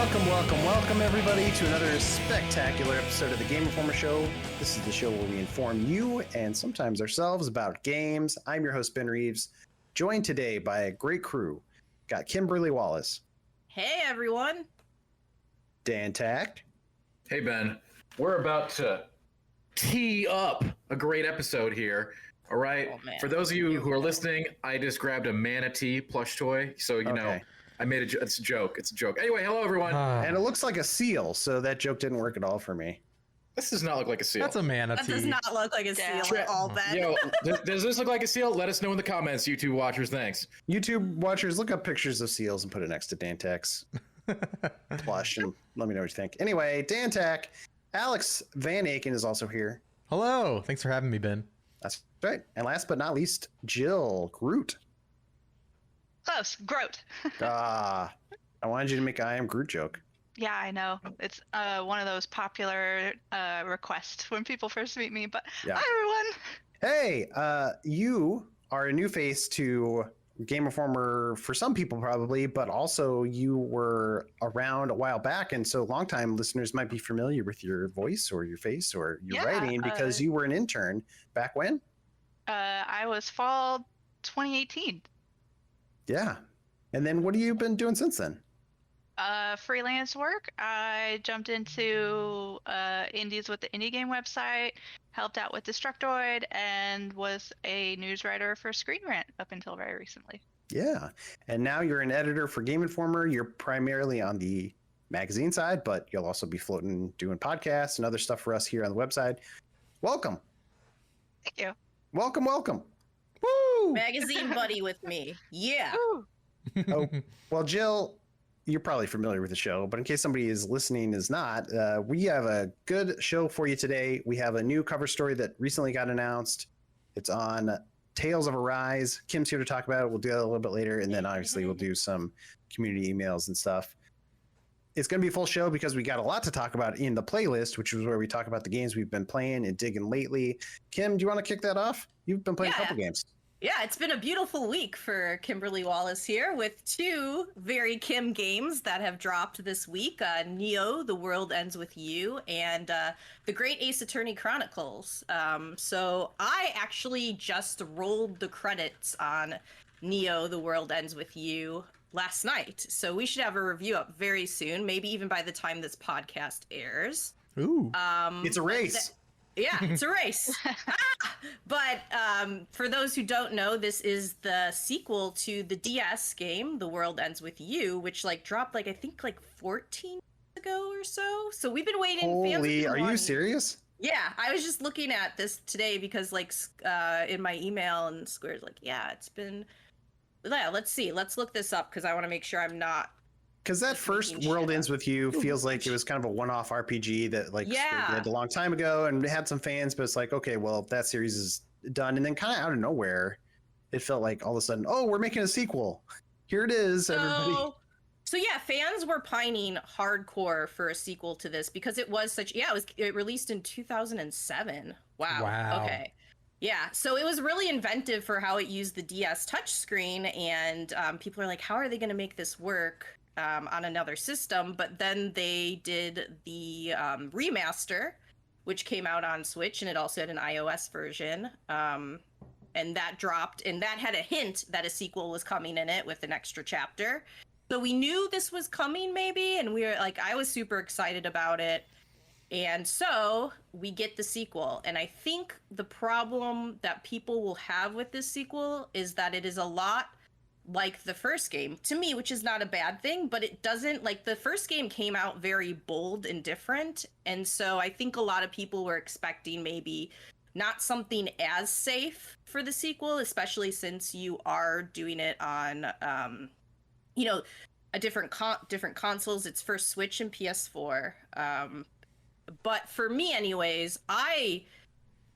Welcome everybody to another spectacular episode of the Game Informer Show. This is the show where we inform you and sometimes ourselves about games. I'm your host, Ben Reeves, joined today by a great crew. Got Kimberly Wallace. Hey, everyone. Dan Tack. Hey, Ben. We're about to tee up a great episode here. All right. Oh, for those of you who are listening, I just grabbed a manatee plush toy. So, you know, I made it's a joke. It's a joke. Anyway, hello, everyone. And it looks like a seal, so that joke didn't work at all for me. This does not look like a seal. That's a manatee. That does not look like a seal at all, Ben. Yo, does this look like a seal? Let us know in the comments, YouTube watchers. Thanks. YouTube watchers, look up pictures of seals and put it next to Dan Tack's plush and let me know what you think. Anyway, Dan Tack, Alex Van Aken is also here. Hello. Thanks for having me, Ben. That's right. And last but not least, Jill Groot. Close. Groot. I wanted you to make an I am Groot joke. Yeah, I know. It's one of those popular requests when people first meet me, but Yeah. Hi, everyone. Hey, you are a new face to Game Informer for some people probably, but also you were around a while back, and so longtime listeners might be familiar with your voice or your face or your writing because you were an intern back when? I was fall 2018. Yeah. And then what have you been doing since then? Freelance work. I jumped into indies with the indie game website, helped out with Destructoid, and was a news writer for Screen Rant up until very recently. Yeah. And now you're an editor for Game Informer. You're primarily on the magazine side, but you'll also be floating, doing podcasts and other stuff for us here on the website. Welcome. Thank you. Welcome. Woo! Magazine buddy with me. Yeah. Oh, well, Jill, you're probably familiar with the show, but in case somebody is listening is not, we have a good show for you today. We have a new cover story that recently got announced. It's on Tales of Arise. Kim's here to talk about it. We'll do that a little bit later, and then obviously we'll do some community emails and stuff. It's going to be a full show because we got a lot to talk about in the playlist, which is where we talk about the games we've been playing and digging lately. Kim, do you want to kick that off? You've been playing a couple games. Yeah, it's been a beautiful week for Kimberly Wallace here with two very Kim games that have dropped this week. Neo, The World Ends With You, and the Great Ace Attorney Chronicles. So I actually just rolled the credits on Neo, The World Ends With You last night. So we should have a review up very soon, maybe even by the time this podcast airs. Ooh. It's a race. Yeah, it's a race. But for those who don't know, this is the sequel to the DS game, The World Ends With You, which dropped I think 14 ago or so. So we've been waiting. Holy, are you serious? Yeah, I was just looking at this today because in my email and Square's it's been. Yeah, let's see. Let's look this up because I want to make sure I'm not. Because that first World Ends With You feels like it was kind of a one-off RPG that Square did a long time ago and had some fans, but it's like, okay, well, that series is done. And then kind of out of nowhere, it felt like all of a sudden, oh, we're making a sequel. Here it is, everybody. So yeah, fans were pining hardcore for a sequel to this because it was it released in 2007. Wow. Okay. Yeah, so it was really inventive for how it used the DS touchscreen, and people are like, how are they going to make this work on another system? But then they did the remaster, which came out on Switch, and it also had an iOS version. And that dropped, and that had a hint that a sequel was coming in it with an extra chapter. So we knew this was coming, maybe, and we were I was super excited about it. And so we get the sequel. And I think the problem that people will have with this sequel is that it is a lot like the first game to me, which is not a bad thing, but it doesn't the first game came out very bold and different. And so I think a lot of people were expecting maybe not something as safe for the sequel, especially since you are doing it on, a different consoles. It's for Switch and PS4. But for me anyways,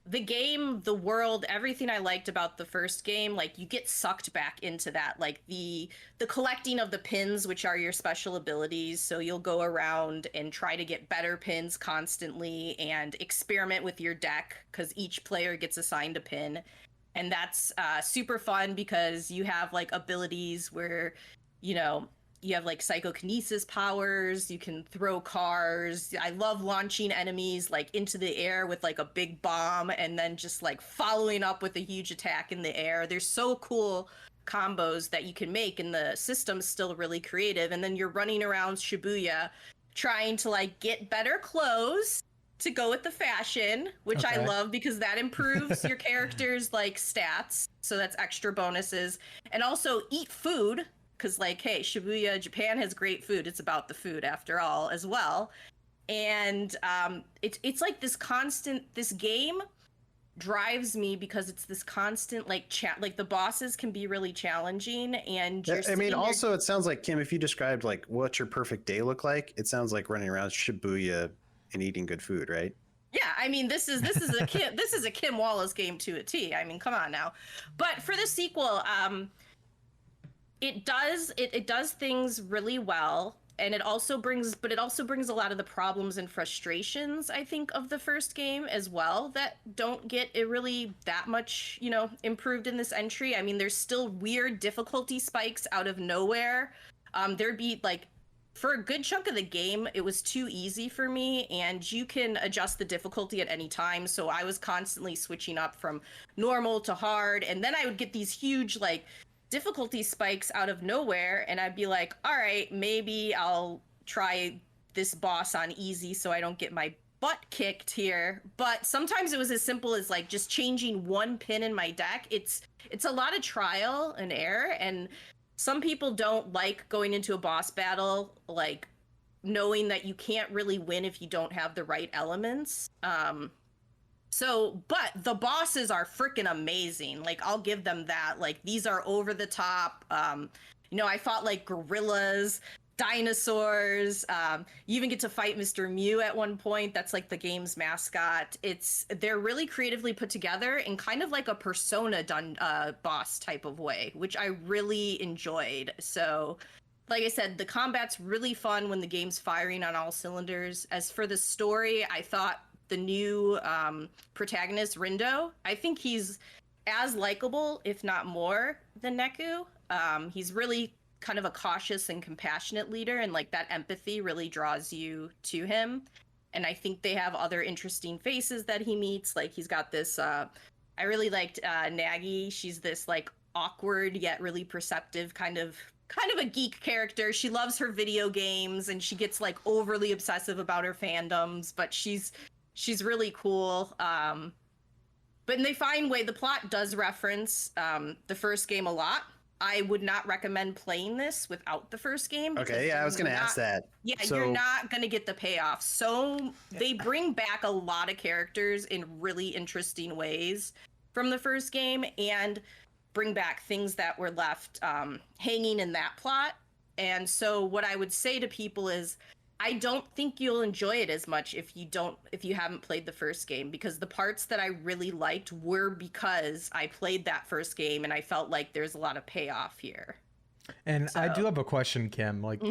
the game, the world, everything I liked about the first game, you get sucked back into that, the collecting of the pins, which are your special abilities. So you'll go around and try to get better pins constantly and experiment with your deck because each player gets assigned a pin. And that's super fun because you have abilities where, you have like psychokinesis powers, you can throw cars. I love launching enemies like into the air with like a big bomb and then just like following up with a huge attack in the air. There's so cool combos that you can make, and the system's still really creative. And then you're running around Shibuya trying to like get better clothes to go with the fashion, which I love because that improves your character's like stats. So that's extra bonuses. And also eat food, because like, hey, Shibuya, Japan has great food. It's about the food after all as well. And it's like this game drives me because it's this constant like the bosses can be really challenging, and I mean, also it sounds like, Kim, if you described like what's your perfect day look like, it sounds like running around Shibuya and eating good food, right? Yeah, I mean, this is a Kim Wallace game to a T. I mean, come on now. But for the sequel, it does things really well, and it also brings a lot of the problems and frustrations, I think, of the first game as well that don't get it really that much, improved in this entry. I mean, there's still weird difficulty spikes out of nowhere. There'd be like, for a good chunk of the game, it was too easy for me, and you can adjust the difficulty at any time. So I was constantly switching up from normal to hard, and then I would get these huge like difficulty spikes out of nowhere, and I'd be like, all right, maybe I'll try this boss on easy so I don't get my butt kicked here. But sometimes it was as simple as like just changing one pin in my deck. It's a lot of trial and error, and some people don't like going into a boss battle like knowing that you can't really win if you don't have the right elements. But the bosses are freaking amazing. Like, I'll give them that. Like, these are over the top. I fought like gorillas, dinosaurs. You even get to fight Mr. Mew at one point. That's like the game's mascot. They're really creatively put together in kind of like a Persona boss type of way, which I really enjoyed. So, like I said, the combat's really fun when the game's firing on all cylinders. As for the story, I thought the new protagonist, Rindo, I think he's as likable, if not more, than Neku. He's really kind of a cautious and compassionate leader, and like that empathy really draws you to him. And I think they have other interesting faces that he meets. Like, he's got this I really liked Nagi. She's this like awkward yet really perceptive kind of a geek character. She loves her video games, and she gets like overly obsessive about her fandoms, but she's really cool. But they find way, the plot does reference the first game a lot. I would not recommend playing this without the first game. Okay, yeah, I was going to ask that. Yeah, so, you're not going to get the payoff. So they bring back a lot of characters in really interesting ways from the first game, and bring back things that were left hanging in that plot. And so what I would say to people is, I don't think you'll enjoy it as much if you haven't played the first game, because the parts that I really liked were because I played that first game and I felt like there's a lot of payoff here. And so, I do have a question, Kim, like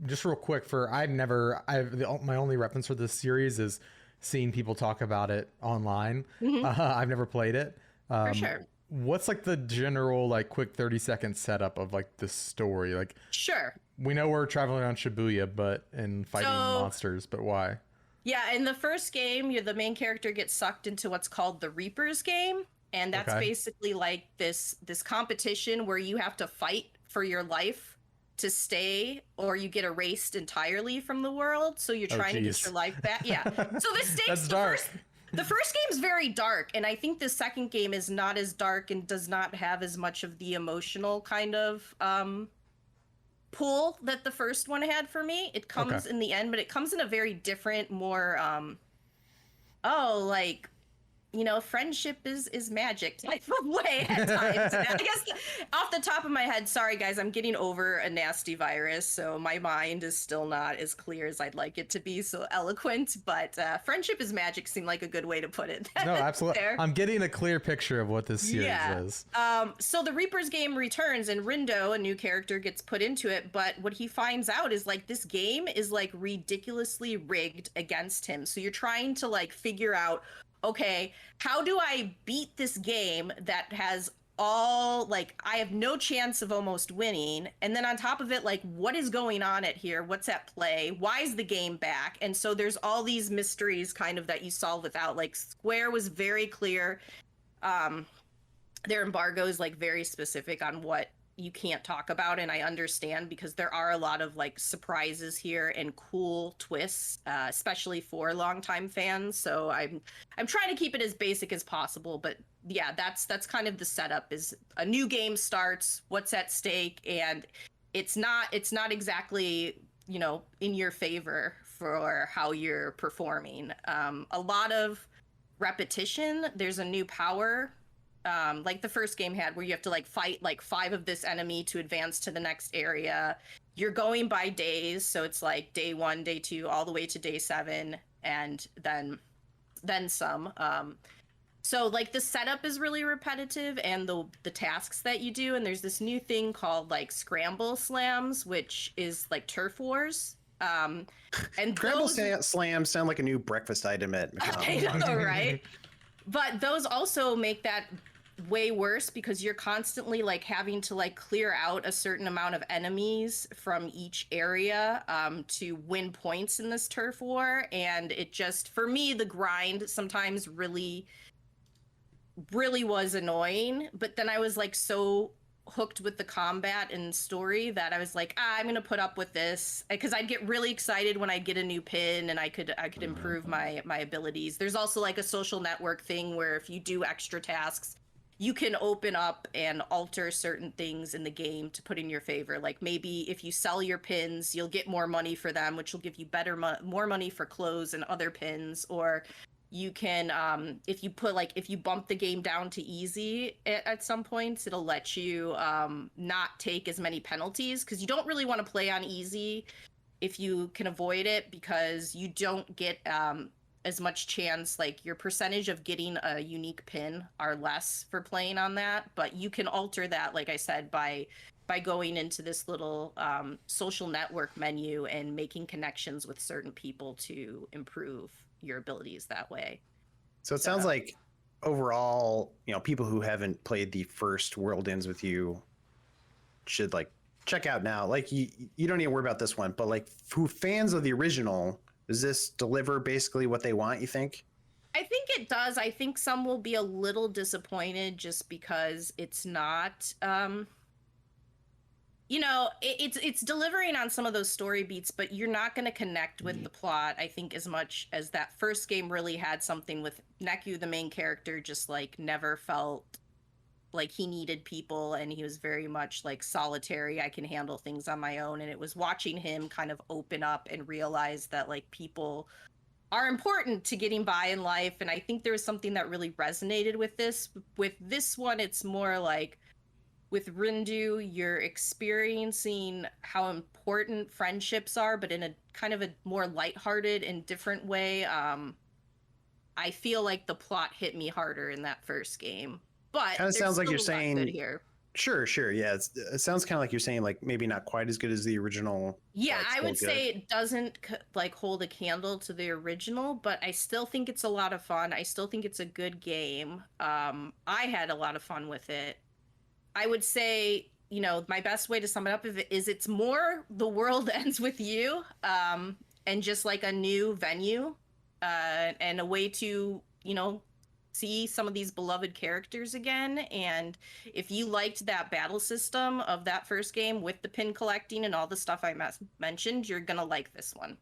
just real quick, my only reference for this series is seeing people talk about it online. I've never played it. For sure. What's like the general like quick 30-second setup of like the story? Like, sure. We know we're traveling around Shibuya, and fighting monsters, but why? Yeah, in the first game, the main character gets sucked into what's called the Reaper's game, and that's basically like this competition where you have to fight for your life to stay, or you get erased entirely from the world. So you're trying to get your life back. Yeah. So the stakes. That's dark. The first game's very dark, and I think the second game is not as dark and does not have as much of the emotional kind of pull that the first one had for me. It comes in the end, but it comes in a very different, more friendship is magic type of way at times. I guess off the top of my head, sorry guys, I'm getting over a nasty virus, so my mind is still not as clear as I'd like it to be, so eloquent, but friendship is magic seemed like a good way to put it. No, absolutely. I'm getting a clear picture of what this series is. So the Reaper's game returns, and Rindo, a new character, gets put into it, but what he finds out is like this game is like ridiculously rigged against him. So you're trying to like figure out, okay, how do I beat this game that has all like, I have no chance of almost winning. And then on top of it, like, what is going on at here? What's at play? Why is the game back? And so there's all these mysteries kind of that you solve without, like, Square was very clear. Their embargo is like very specific on what you can't talk about, and I understand because there are a lot of like surprises here and cool twists, especially for longtime fans. So I'm trying to keep it as basic as possible, but yeah, that's kind of the setup. Is a new game starts, what's at stake, and it's not exactly, you know, in your favor for how you're performing. A lot of repetition. There's a new power. Like the first game had, where you have to like fight like 5 of this enemy to advance to the next area. You're going by days, so it's like day 1, day 2, all the way to day 7, and then some. So like the setup is really repetitive, and the tasks that you do, and there's this new thing called like scramble slams, which is like turf wars. And scramble slams sound like a new breakfast item at McDonald's. I know, right? But those also make that way worse, because you're constantly like having to like clear out a certain amount of enemies from each area to win points in this turf war. And it just, for me, the grind sometimes really was annoying. But then I was like so hooked with the combat and story that I was like, I'm gonna put up with this, because I'd get really excited when I get a new pin and I could improve my abilities. There's also like a social network thing where if you do extra tasks, you can open up and alter certain things in the game to put in your favor. Like maybe if you sell your pins, you'll get more money for them, which will give you more money for clothes and other pins. Or you can, if you bump the game down to easy at some points, it'll let you not take as many penalties, because you don't really want to play on easy if you can avoid it, because you don't get as much chance, like your percentage of getting a unique pin are less for playing on that. But you can alter that, like I said, by going into this little social network menu and making connections with certain people to improve your abilities that way. So it sounds like overall, you know, people who haven't played the first World Ends With You should like check out now. Like you don't need to worry about this one, but like who fans of the original, does this deliver basically what they want, you think? I think it does. I think some will be a little disappointed just because it's not you know, it's delivering on some of those story beats, but you're not going to connect with the plot, I think, as much as that first game really had something with Neku, the main character, just like never felt like he needed people, and he was very much like solitary. I can handle things on my own. And it was watching him kind of open up and realize that like people are important to getting by in life. And I think there was something that really resonated with this. With this one, it's more like, with Rindu, you're experiencing how important friendships are, but in a kind of a more lighthearted and different way. I feel like the plot hit me harder in that first game, but kind of sounds like you're saying here. Sure, yeah. It sounds kind of like you're saying like maybe not quite as good as the original. Yeah, I would say it doesn't like hold a candle to the original, but I still think it's a lot of fun. I still think it's a good game. I had a lot of fun with it. I would say, you know, my best way to sum it up is it's more The World Ends With You, and just like a new venue, and a way to, you know, see some of these beloved characters again. And if you liked that battle system of that first game with the pin collecting and all the stuff I mentioned, you're gonna like this one.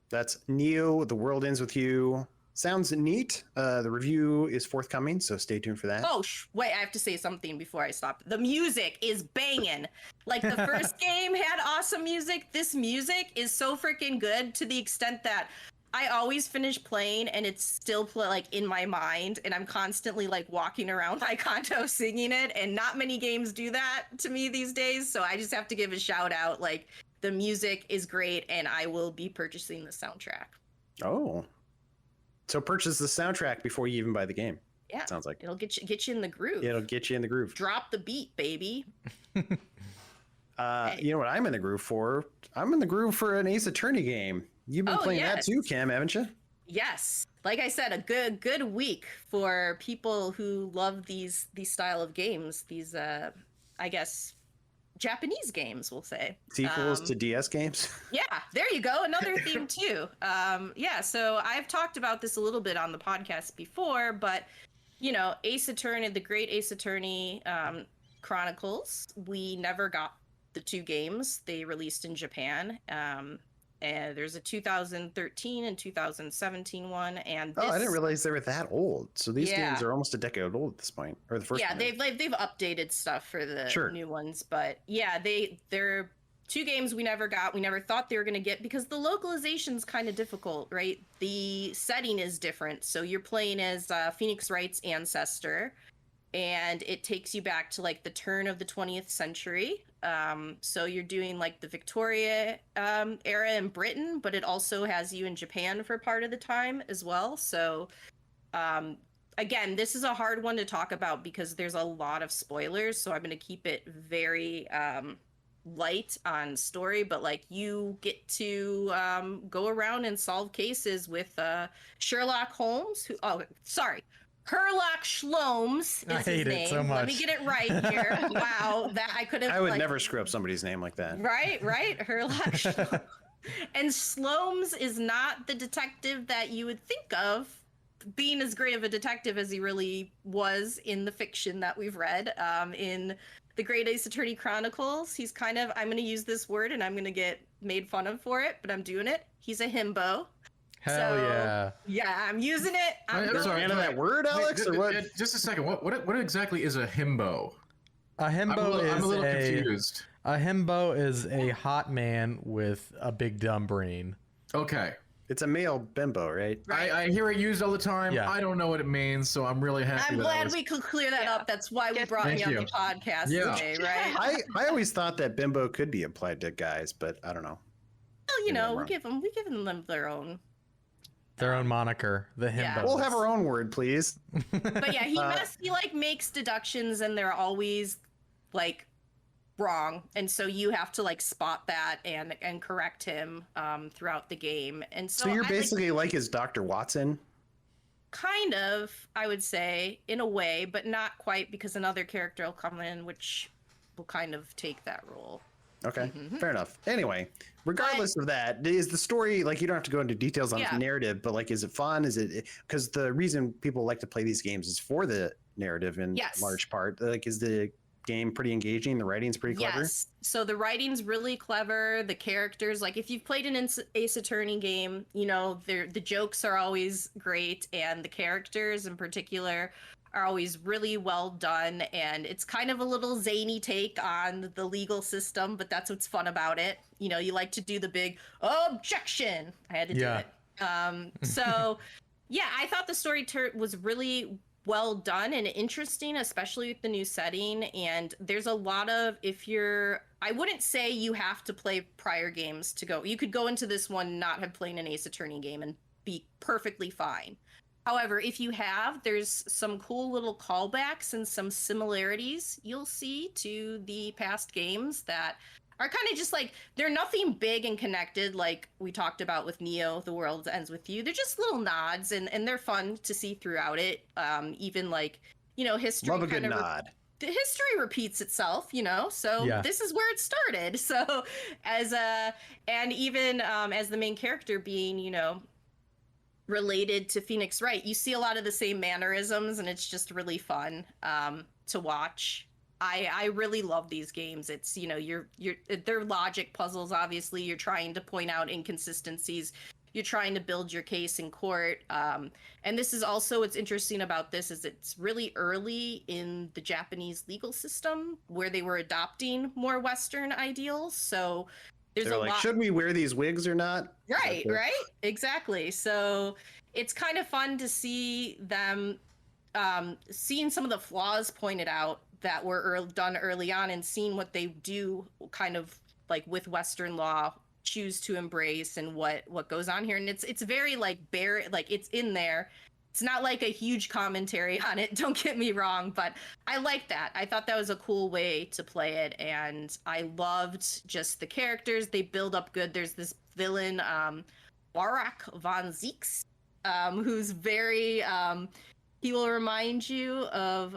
That's Neo, The World Ends With You. Sounds neat. The review is forthcoming, so stay tuned for that. Oh, wait, I have to say something before I stop. The music is banging. Like the first game had awesome music. This music is so freaking good, to the extent that I always finish playing and it's still like in my mind, and I'm constantly like walking around my condo singing it, and not many games do that to me these days. So I just have to give a shout out. Like the music is great, and I will be purchasing the soundtrack. Oh. So purchase the soundtrack before you even buy the game. Yeah, sounds like it'll get you in the groove. It'll get you in the groove. Drop the beat, baby. You know what I'm in the groove for? I'm in the groove for an Ace Attorney game. You've been playing that too, Cam, haven't you? Yes, like I said, a good week for people who love these style of games. These I guess Japanese games, we'll say. Sequels to DS games. Yeah, there you go. Another theme too. Yeah, so I've talked about this a little bit on the podcast before, but Ace Attorney, the Great Ace Attorney Chronicles, we never got the two games. They released in Japan. And there's a 2013 and 2017 one, and I didn't realize they were that old. So these games are almost a decade old at this point, or the first. Yeah, they've updated stuff for the new ones, but yeah, they're two games we never got. We never thought they were going to get because the localization's kind of difficult, right? The setting is different, so you're playing as Phoenix Wright's ancestor, and it takes you back to like the turn of the 20th century. So you're doing like the Victoria era in Britain, but it also has you in Japan for part of the time as well. So again, this is a hard one to talk about because there's a lot of spoilers. So I'm going to keep it very light on story, but like you get to go around and solve cases with Sherlock Holmes, Herlock Sholmes is his name. So much. Let me get it right here. Wow, that I could have. I would never screw up somebody's name like that. Right, Herlock Sholmes. And Slomes is not the detective that you would think of being as great of a detective as he really was in the fiction that we've read. In the Great Ace Attorney Chronicles, he's kind of, I'm going to use this word and I'm going to get made fun of for it, but I'm doing it. He's a himbo. Hell yeah. Yeah, I'm using it. I'm sorry, fan of that word, Alex, or what? Just a second. What exactly is a himbo? A himbo I'm a little confused. A himbo is a hot man with a big dumb brain. Okay. It's a male bimbo, right? I hear it used all the time. Yeah. I don't know what it means, so I'm really happy. I'm glad we could clear that up. That's why we brought me on the podcast today, right? I always thought that bimbo could be applied to guys, but I don't know. Well, we give them their own moniker, the himbo. Yeah. We'll have our own word, please. But yeah, he makes deductions and they're always like wrong, and so you have to like spot that and correct him throughout the game. And so you're basically like his Dr. Watson. Kind of, I would say, in a way, but not quite, because another character will come in which will kind of take that role. Okay, fair enough. Anyway, regardless of that, is the story, like, you don't have to go into details on the narrative, but like, is it fun? Is it, because the reason people like to play these games is for the narrative in large part. Like, is the game pretty engaging? The writing's pretty clever? Yes. So the writing's really clever. The characters, like if you've played an Ace Attorney game, the jokes are always great, and the characters in particular are always really well done, and it's kind of a little zany take on the legal system, but that's what's fun about it. You like to do the big objection. I had to do it. So yeah, I thought the story was really well done and interesting, especially with the new setting. And there's a lot of, I wouldn't say you have to play prior games to go. You could go into this one, not have played an Ace Attorney game, and be perfectly fine. However, if you have, there's some cool little callbacks and some similarities you'll see to the past games that are kind of just like, they're nothing big and connected like we talked about with Neo, The World Ends With You. They're just little nods, and they're fun to see throughout it. Even like, history. Love a good nod. The history repeats itself, so this is where it started. So as the main character being, related to Phoenix Wright, you see a lot of the same mannerisms, and it's just really fun to watch. I really love these games. It's, they're logic puzzles. Obviously, you're trying to point out inconsistencies. You're trying to build your case in court. And this is also, what's interesting about this is it's really early in the Japanese legal system where they were adopting more Western ideals. So there's They're a like, lot. should we wear these wigs or not? Right. Exactly. So it's kind of fun to see them seeing some of the flaws pointed out that were done early on, and seeing what they do kind of like with Western law choose to embrace, and what goes on here. And it's very like it's in there. It's not like a huge commentary on it, don't get me wrong, but I like that. I thought that was a cool way to play it, and I loved just the characters. They build up good. There's this villain, Barak von Zeeks. who's very he will remind you of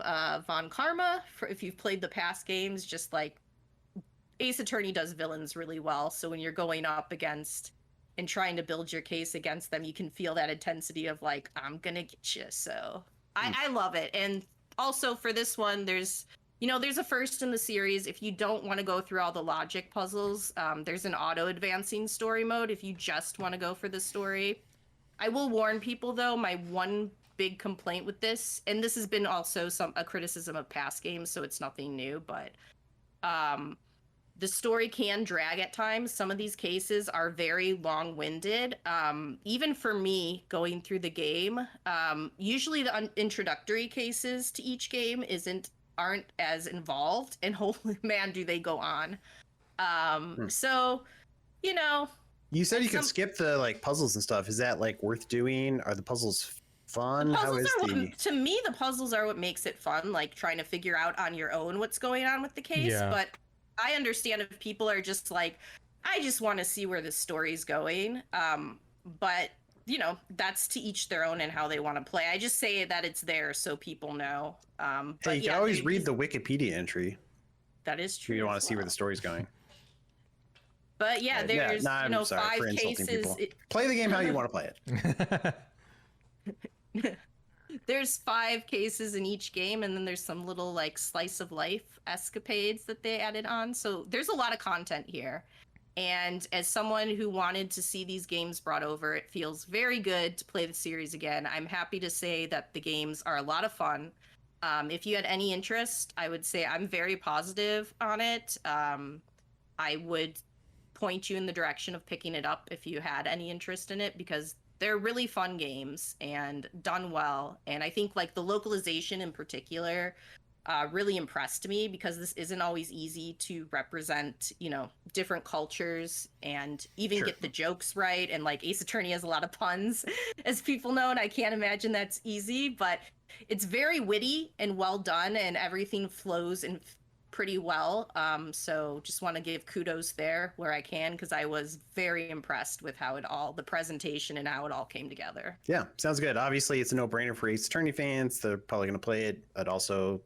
Von Karma if you've played the past games. Just like Ace Attorney does villains really well, so when you're going up against and trying to build your case against them, you can feel that intensity of like, I'm gonna get you. So I love it. And also for this one, there's a first in the series. If you don't want to go through all the logic puzzles, there's an auto-advancing story mode if you just want to go for the story. I will warn people, though, my one big complaint with this, and this has been also a criticism of past games, so it's nothing new, but the story can drag at times. Some of these cases are very long-winded. Even for me, going through the game, usually the introductory cases to each game aren't as involved, and holy man, do they go on. So, You said you could skip the like puzzles and stuff. Is that like worth doing? Are the puzzles fun? To me, the puzzles are what makes it fun, like trying to figure out on your own what's going on with the case. Yeah. But I understand if people are just like, I just want to see where the story's going. But that's to each their own and how they want to play. I just say that it's there so people know. Hey, you can always read the Wikipedia entry. That is true. You want to see where the story's going. But yeah, there's 5 cases. Play the game how you want to play it. There's 5 cases in each game, and then there's some little like slice of life escapades that they added on. So there's a lot of content here. And as someone who wanted to see these games brought over, it feels very good to play the series again. I'm happy to say that the games are a lot of fun. If you had any interest, I would say I'm very positive on it. I would point you in the direction of picking it up if you had any interest in it, because they're really fun games and done well. And I think like the localization in particular really impressed me, because this isn't always easy to represent, different cultures and even get the jokes right. And like Ace Attorney has a lot of puns, as people know, and I can't imagine that's easy, but it's very witty and well done, and everything flows in pretty well. So just want to give kudos there where I can, because I was very impressed with how the presentation and how it all came together. Yeah, sounds good. Obviously, it's a no-brainer for Ace Attorney fans. They're probably going to play it, but also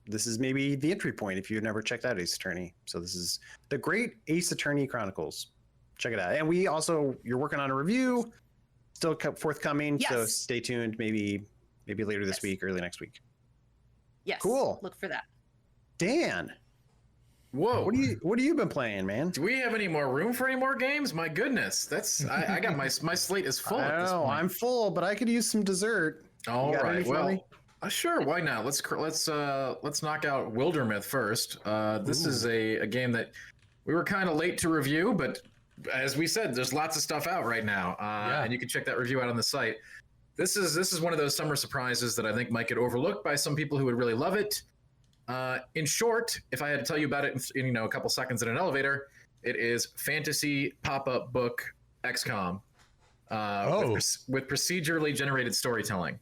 this is maybe the entry point if you've never checked out Ace Attorney. So this is the Great Ace Attorney Chronicles. Check it out. And you're working on a review, still forthcoming. Yes. So stay tuned. Maybe later this week, early next week. Yes. Cool. Look for that. Dan. Whoa. What have you been playing, man? Do we have any more room for any more games? My goodness. I got my slate is full at this point. I'm full, but I could use some dessert. All right. Well, sure, why not? Let's knock out Wildermyth first. This is a game that we were kind of late to review, but as we said, there's lots of stuff out right now, and you can check that review out on the site. This is one of those summer surprises that I think might get overlooked by some people who would really love it. In short, if I had to tell you about it in a couple seconds in an elevator, it is fantasy pop-up book XCOM with procedurally generated storytelling.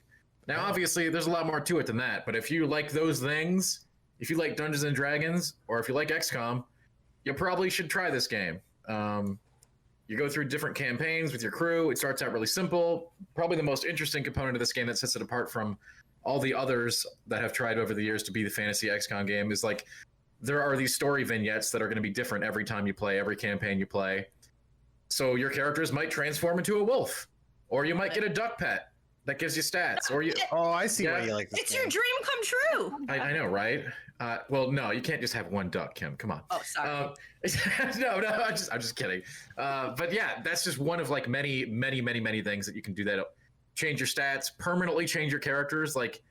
Now, obviously, there's a lot more to it than that, but if you like those things, if you like Dungeons and Dragons, or if you like XCOM, you probably should try this game. You go through different campaigns with your crew. It starts out really simple. Probably the most interesting component of this game that sets it apart from all the others that have tried over the years to be the fantasy XCOM game is like there are these story vignettes that are going to be different every time you play, every campaign you play. So your characters might transform into a wolf, or you might get a duck pet that gives you stats, or you. Oh, I see why you like this. It's your dream come true. I know, right? Well, no, you can't just have one duck, Kim. Come on. Oh, sorry. No, I'm just kidding. But yeah, that's just one of like many things that you can do that. Change your stats, permanently change your characters. Like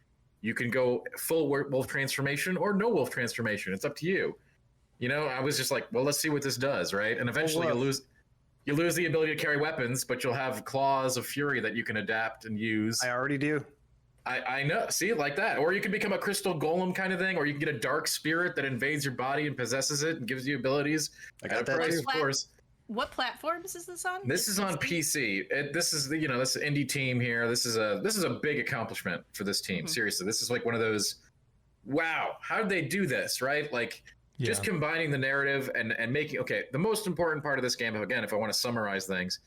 you can go full wolf transformation or no wolf transformation. It's up to you. I was just like, well, let's see what this does, right? And eventually you lose the ability to carry weapons, but you'll have claws of fury that you can adapt and use. I already do. I know. See, like that. Or you can become a crystal golem kind of thing, or you can get a dark spirit that invades your body and possesses it and gives you abilities. I got that too. Of course. What platforms is this on? This is on PC. This is this indie team here. This is a big accomplishment for this team. Mm-hmm. Seriously, this is like one of those. Wow, how did they do this? Right, like just combining the narrative and making. Okay, the most important part of this game, again, if I want to summarize things,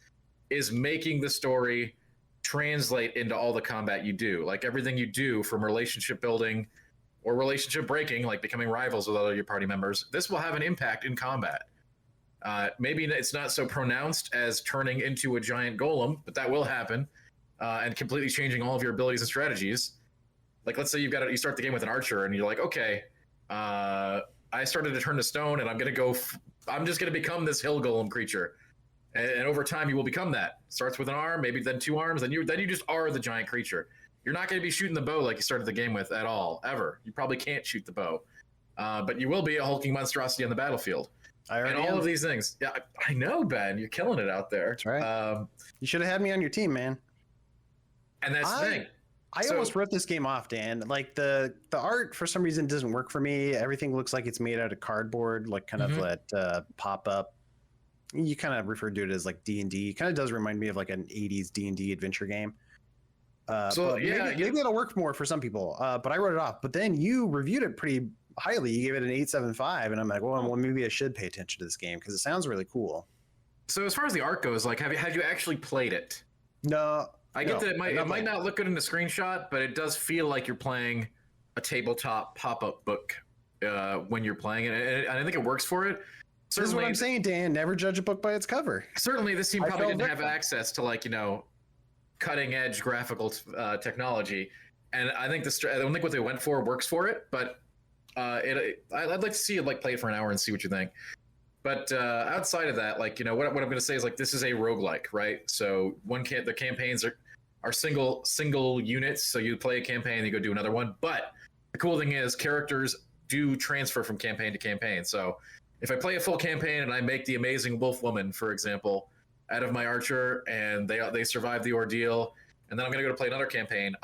is making the story translate into all the combat you do. Like everything you do, from relationship building or relationship breaking, like becoming rivals with other your party members, this will have an impact in combat. Maybe it's not so pronounced as turning into a giant golem, but that will happen, and completely changing all of your abilities and strategies. Like, let's say you start the game with an archer, and you're like, okay, I started to turn to stone, and I'm just gonna become this hill golem creature, and over time you will become that. Starts with an arm, maybe then 2 arms, then you just are the giant creature. You're not going to be shooting the bow like you started the game with at all, ever. You probably can't shoot the bow, but you will be a hulking monstrosity on the battlefield. And all of these things. Yeah, I know, Ben. You're killing it out there. That's right. You should have had me on your team, man. And that's the thing. I almost wrote this game off, Dan. Like the art for some reason doesn't work for me. Everything looks like it's made out of cardboard, like kind of that pop up. You kind of referred to it as like D&D. Kind of does remind me of like an 80s D&D adventure game. Maybe it'll work more for some people. But I wrote it off. But then you reviewed it pretty highly. You gave it an 8.75, and I'm like, well, maybe I should pay attention to this game because it sounds really cool. So as far as the art goes, like, have you actually played it? No. I get that it might not look good in the screenshot, but it does feel like you're playing a tabletop pop-up book when you're playing it, and I think it works for it. This is what I'm saying, Dan. Never judge a book by its cover. Certainly, this team probably didn't have access to, like, cutting edge graphical technology, and I think I don't think what they went for works for it, but I'd like to see it, like, play it for an hour and see what you think. But outside of that, like, what I'm going to say is, like, this is a roguelike, right? So the campaigns are single units, so you play a campaign and you go do another one. But the cool thing is characters do transfer from campaign to campaign. So if I play a full campaign and I make the amazing wolf woman, for example, out of my archer, and they survive the ordeal, and then I'm going to go to play another campaign,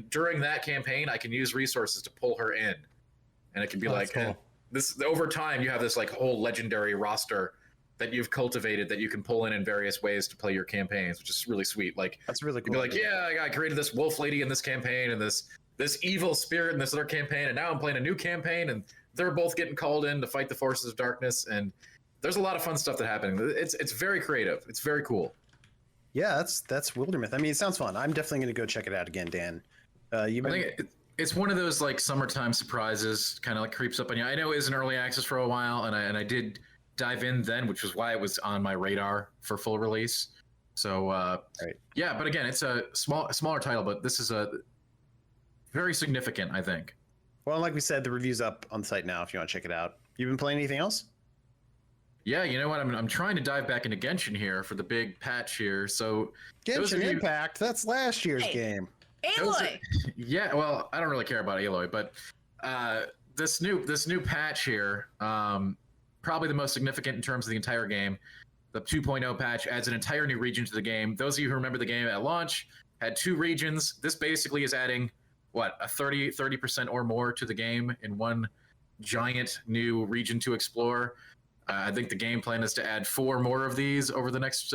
during that campaign, I can use resources to pull her in. And it can be cool. This over time, you have this, like, whole legendary roster that you've cultivated that you can pull in various ways to play your campaigns, which is really sweet. Like, that's really cool. You'd be like, yeah, I created this wolf lady in this campaign and this evil spirit in this other campaign, and now I'm playing a new campaign, and they're both getting called in to fight the forces of darkness, and there's a lot of fun stuff that happening. It's very creative. It's very cool. Yeah, that's Wildermyth. I mean, it sounds fun. I'm definitely going to go check it out again, Dan. I think it's one of those, like, summertime surprises, kind of like creeps up on you. I know it was in early access for a while, and I did dive in then, which was why it was on my radar for full release. So right. Yeah, but again, it's a smaller title, but this is a very significant, I think. Well, like we said, the review's up on the site now if you want to check it out. You been playing anything else? Yeah, you know what? I'm trying to dive back into Genshin here for the big patch here. So Genshin Impact, that's last year's game. Aloy. Yeah, well, I don't really care about Aloy, but this new patch here, probably the most significant in terms of the entire game. The 2.0 patch adds an entire new region to the game. Those of you who remember the game at launch had 2 regions. This basically is adding a 30% or more to the game in one giant new region to explore. I think the game plan is to add 4 more of these over the next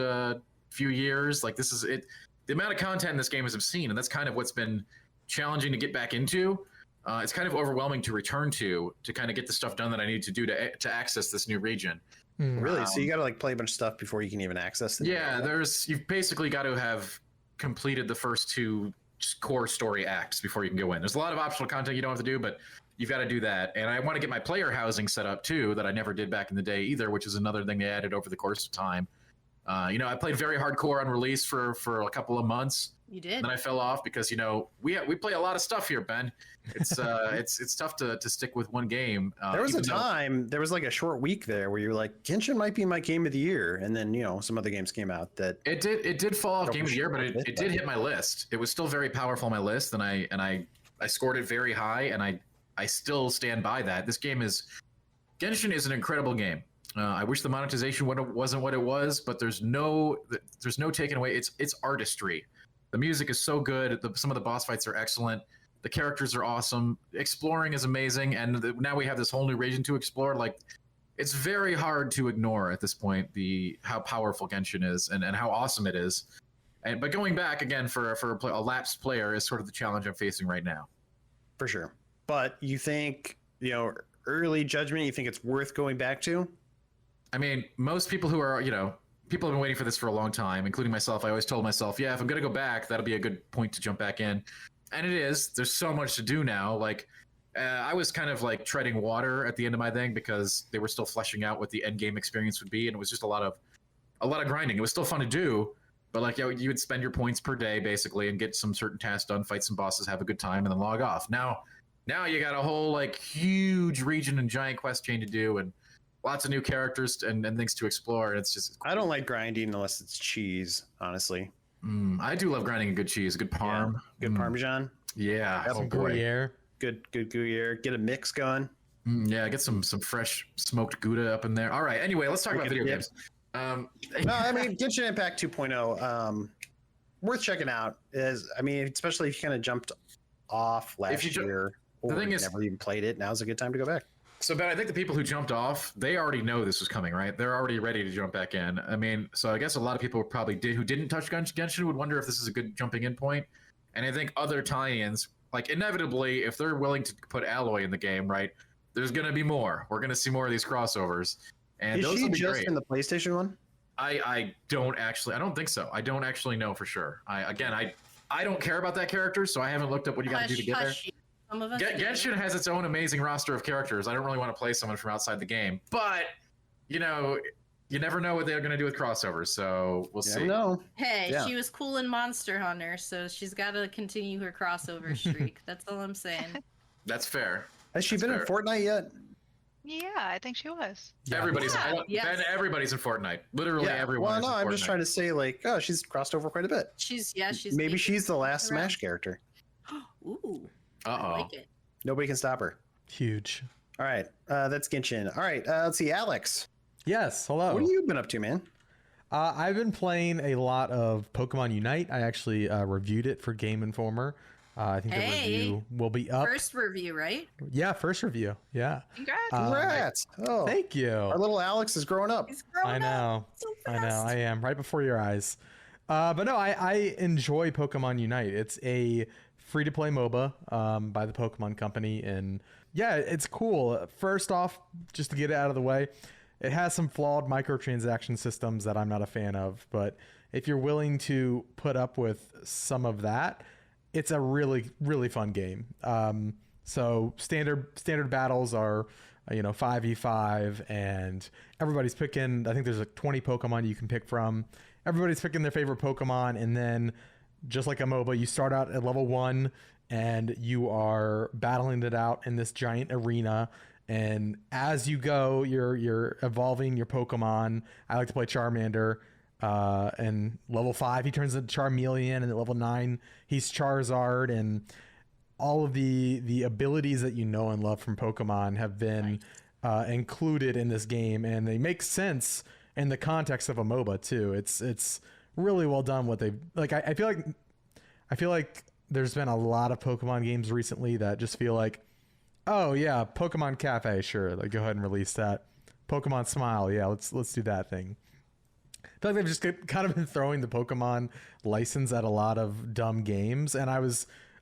few years. Like, this is it. The amount of content in this game is obscene, and that's kind of what's been challenging to get back into. It's kind of overwhelming to return to kind of get the stuff done that I need to do to access this new region. Really? So you got to, like, play a bunch of stuff before you can even access it? Yeah, you've basically got to have completed the first 2 core story acts before you can go in. There's a lot of optional content you don't have to do, but you've got to do that. And I want to get my player housing set up too, that I never did back in the day either, which is another thing they added over the course of time. I played very hardcore on release for a couple of months. You did. Then I fell off because we play a lot of stuff here, Ben. It's it's tough to stick with one game. There was there was like a short week there where you're like, Genshin might be my game of the year, and then some other games came out that it did fall off game of the year, but it did hit my list. It was still very powerful on my list, and I scored it very high, and I still stand by that. Genshin is an incredible game. I wish the monetization wasn't what it was, but there's no taking away. It's artistry. The music is so good. Some of the boss fights are excellent. The characters are awesome. Exploring is amazing, and now we have this whole new region to explore. Like, it's very hard to ignore at this point how powerful Genshin is and how awesome it is. But going back again for a lapsed player is sort of the challenge I'm facing right now. For sure. But you think early judgment? You think it's worth going back to? I mean, most people who are people have been waiting for this for a long time, including myself. I always told myself, yeah, if I'm going to go back, that'll be a good point to jump back in. And it is. There's so much to do now. Like, I was kind of like treading water at the end of my thing because they were still fleshing out what the end game experience would be, and it was just a lot of grinding. It was still fun to do, but like you would spend your points per day basically and get some certain tasks done, fight some bosses, have a good time, and then log off. Now you got a whole like huge region and giant quest chain to do, and lots of new characters and things to explore. And it's just I don't like grinding unless it's cheese, honestly. I do love grinding a good cheese, a good parm, good Parmesan. Yeah, Some Gruyere. Good Gruyere. Get a mix going. Yeah, get some fresh smoked Gouda up in there. All right. Anyway, let's talk about video games. No, I mean Genshin Impact 2.0. Worth checking out. Especially if you kind of jumped off last year. The thing is, never even played it. Now's a good time to go back. So, Ben, I think the people who jumped off, they already know this was coming, right? They're already ready to jump back in. I mean, so I guess a lot of people who didn't touch Genshin would wonder if this is a good jumping in point. And I think other tie-ins, like inevitably, if they're willing to put Alloy in the game, right, there's going to be more. We're going to see more of these crossovers. And is those she will be just great. in the PlayStation one? I don't think so. I don't actually know for sure. I don't care about that character, so I haven't looked up what you got to do to get there. Some of us Genshin has its own amazing roster of characters. I don't really want to play someone from outside the game, but you never know what they're going to do with crossovers, so we'll see. No. Hey, she was cool in Monster Hunter, so she's got to continue her crossover streak. That's all I'm saying. That's fair. Has she been in Fortnite yet? Yeah, I think she was. Yeah. Everybody's Yes. Ben, everybody's in Fortnite. Literally everyone. Well, is no, in I'm just Fortnite. trying to say, like, she's crossed over quite a bit. She's maybe she's the last around. Smash character. Ooh. Uh-oh. I like it. Nobody can stop her. Huge. All right, that's Genshin. All right, let's see, Alex. Yes. Hello. What have you been up to, man? I've been playing a lot of Pokemon Unite. I actually reviewed it for Game Informer. I think the review will be up. First review, right? Yeah, first review. Yeah. Congrats. Congrats. Thank you. Our little Alex is growing up. He's growing I know. up so I know. fast. I am right before your eyes. But no, I enjoy Pokemon Unite. It's a free-to-play MOBA by the Pokemon Company, and yeah, it's cool. First off, just to get it out of the way, it has some flawed microtransaction systems that I'm not a fan of, but if you're willing to put up with some of that, it's a really, really fun game. So standard battles are 5v5, and everybody's picking, I think there's like 20 Pokemon you can pick from. Everybody's picking their favorite Pokemon, and then just like a MOBA, you start out at level 1 and you are battling it out in this giant arena. And as you go, you're evolving your Pokemon. I like to play Charmander. And level 5, he turns into Charmeleon, and at level 9, he's Charizard. And all of the abilities that you know and love from Pokemon have been included in this game, and they make sense in the context of a MOBA too. It's really well done what they've like. I feel like there's been a lot of Pokemon games recently that just feel like, oh yeah, Pokemon Cafe, sure, like go ahead and release that. Pokemon Smile, yeah, let's do that thing. I feel like they've just kind of been throwing the Pokemon license at a lot of dumb games, and I'm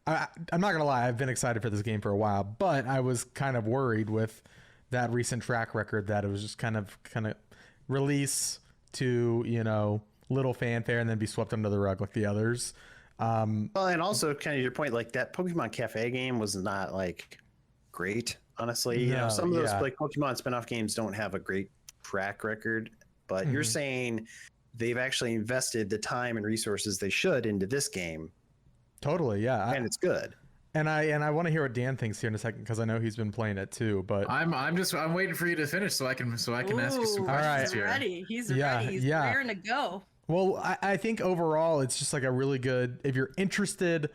not gonna lie, I've been excited for this game for a while, but I was kind of worried with that recent track record that it was just kind of release to little fanfare and then be swept under the rug like the others. Well, and also kind of your point, like that Pokemon Cafe game was not like great, honestly. No, some of those like Pokemon spin-off games don't have a great track record, but you're saying they've actually invested the time and resources they should into this game. Totally, yeah. And it's good. And I want to hear what Dan thinks here in a second, because I know he's been playing it too. But I'm waiting for you to finish so I can ask you some questions here. He's ready. He's raring to go. Well, I think overall it's just like a really good, if you're interested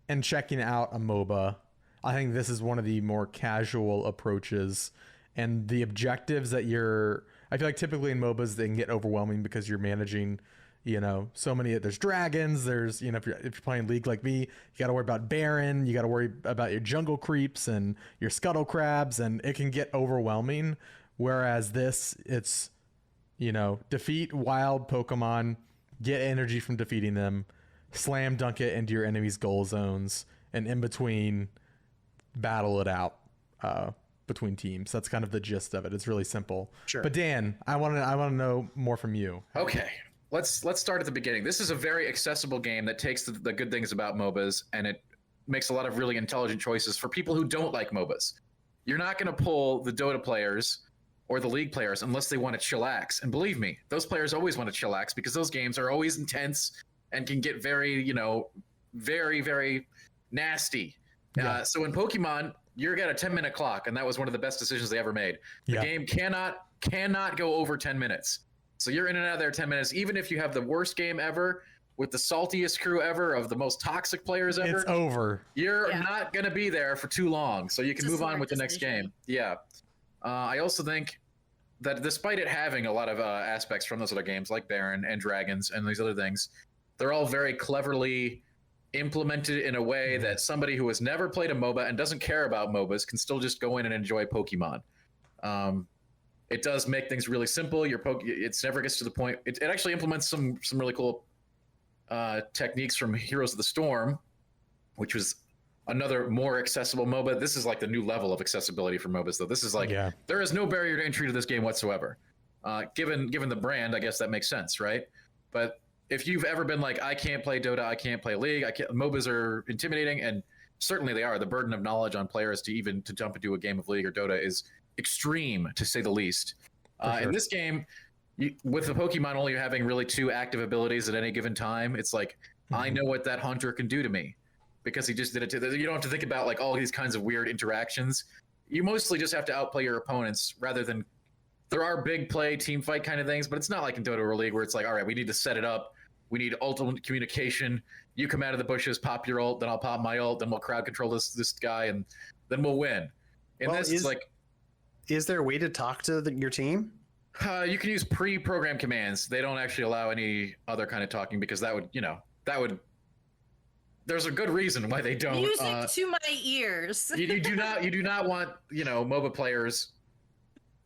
in checking out a MOBA, I think this is one of the more casual approaches, and the objectives that I feel like typically in MOBAs they can get overwhelming because you're managing, so many, there's dragons, there's, if you're playing League like me, you got to worry about Baron, you got to worry about your jungle creeps and your scuttle crabs, and it can get overwhelming. Whereas this, it's, defeat wild Pokemon, get energy from defeating them, slam dunk it into your enemy's goal zones, and in between, battle it out. between teams. That's kind of the gist of it. It's really simple. Sure. But Dan, I want to know more from you. Okay. Let's start at the beginning. This is a very accessible game that takes the good things about MOBAs and it makes a lot of really intelligent choices for people who don't like MOBAs. You're not going to pull the Dota players or the League players unless they want to chillax. And believe me, those players always want to chillax because those games are always intense and can get very, very, very nasty. Yeah. So in Pokemon, you're got a 10-minute clock, and that was one of the best decisions they ever made. The game cannot go over 10 minutes. So you're in and out of there 10 minutes, even if you have the worst game ever with the saltiest crew ever of the most toxic players ever. It's over. You're not going to be there for too long, so you can move on with the next decision. game. Yeah. I also think that despite it having a lot of aspects from those other games like Baron and Dragons and these other things, they're all very cleverly implemented in a way that somebody who has never played a MOBA and doesn't care about MOBAs can still just go in and enjoy Pokemon. It does make things really simple. It never gets to the point. It actually implements some really cool techniques from Heroes of the Storm, which was another more accessible MOBA. This is like the new level of accessibility for MOBAs, though. This is like there is no barrier to entry to this game whatsoever. Given the brand, I guess that makes sense, right? But if you've ever been like, I can't play Dota, I can't play League, MOBAs are intimidating, and certainly they are. The burden of knowledge on players to jump into a game of League or Dota is extreme, to say the least. Sure. In this game, with the Pokemon only having really 2 active abilities at any given time, it's like, I know what that hunter can do to me because he just did it to. You don't have to think about like all these kinds of weird interactions. You mostly just have to outplay your opponents rather than. There are big play, team fight kind of things, but it's not like in Dota or League where it's like, all right, we need to set it up. We need ultimate communication. You come out of the bushes, pop your ult, then I'll pop my ult, then we'll crowd control this guy, and then we'll win. And this is like. Is there a way to talk to your team? You can use pre-programmed commands. They don't actually allow any other kind of talking because that would. There's a good reason why they don't. Music to my ears. you do not want MOBA players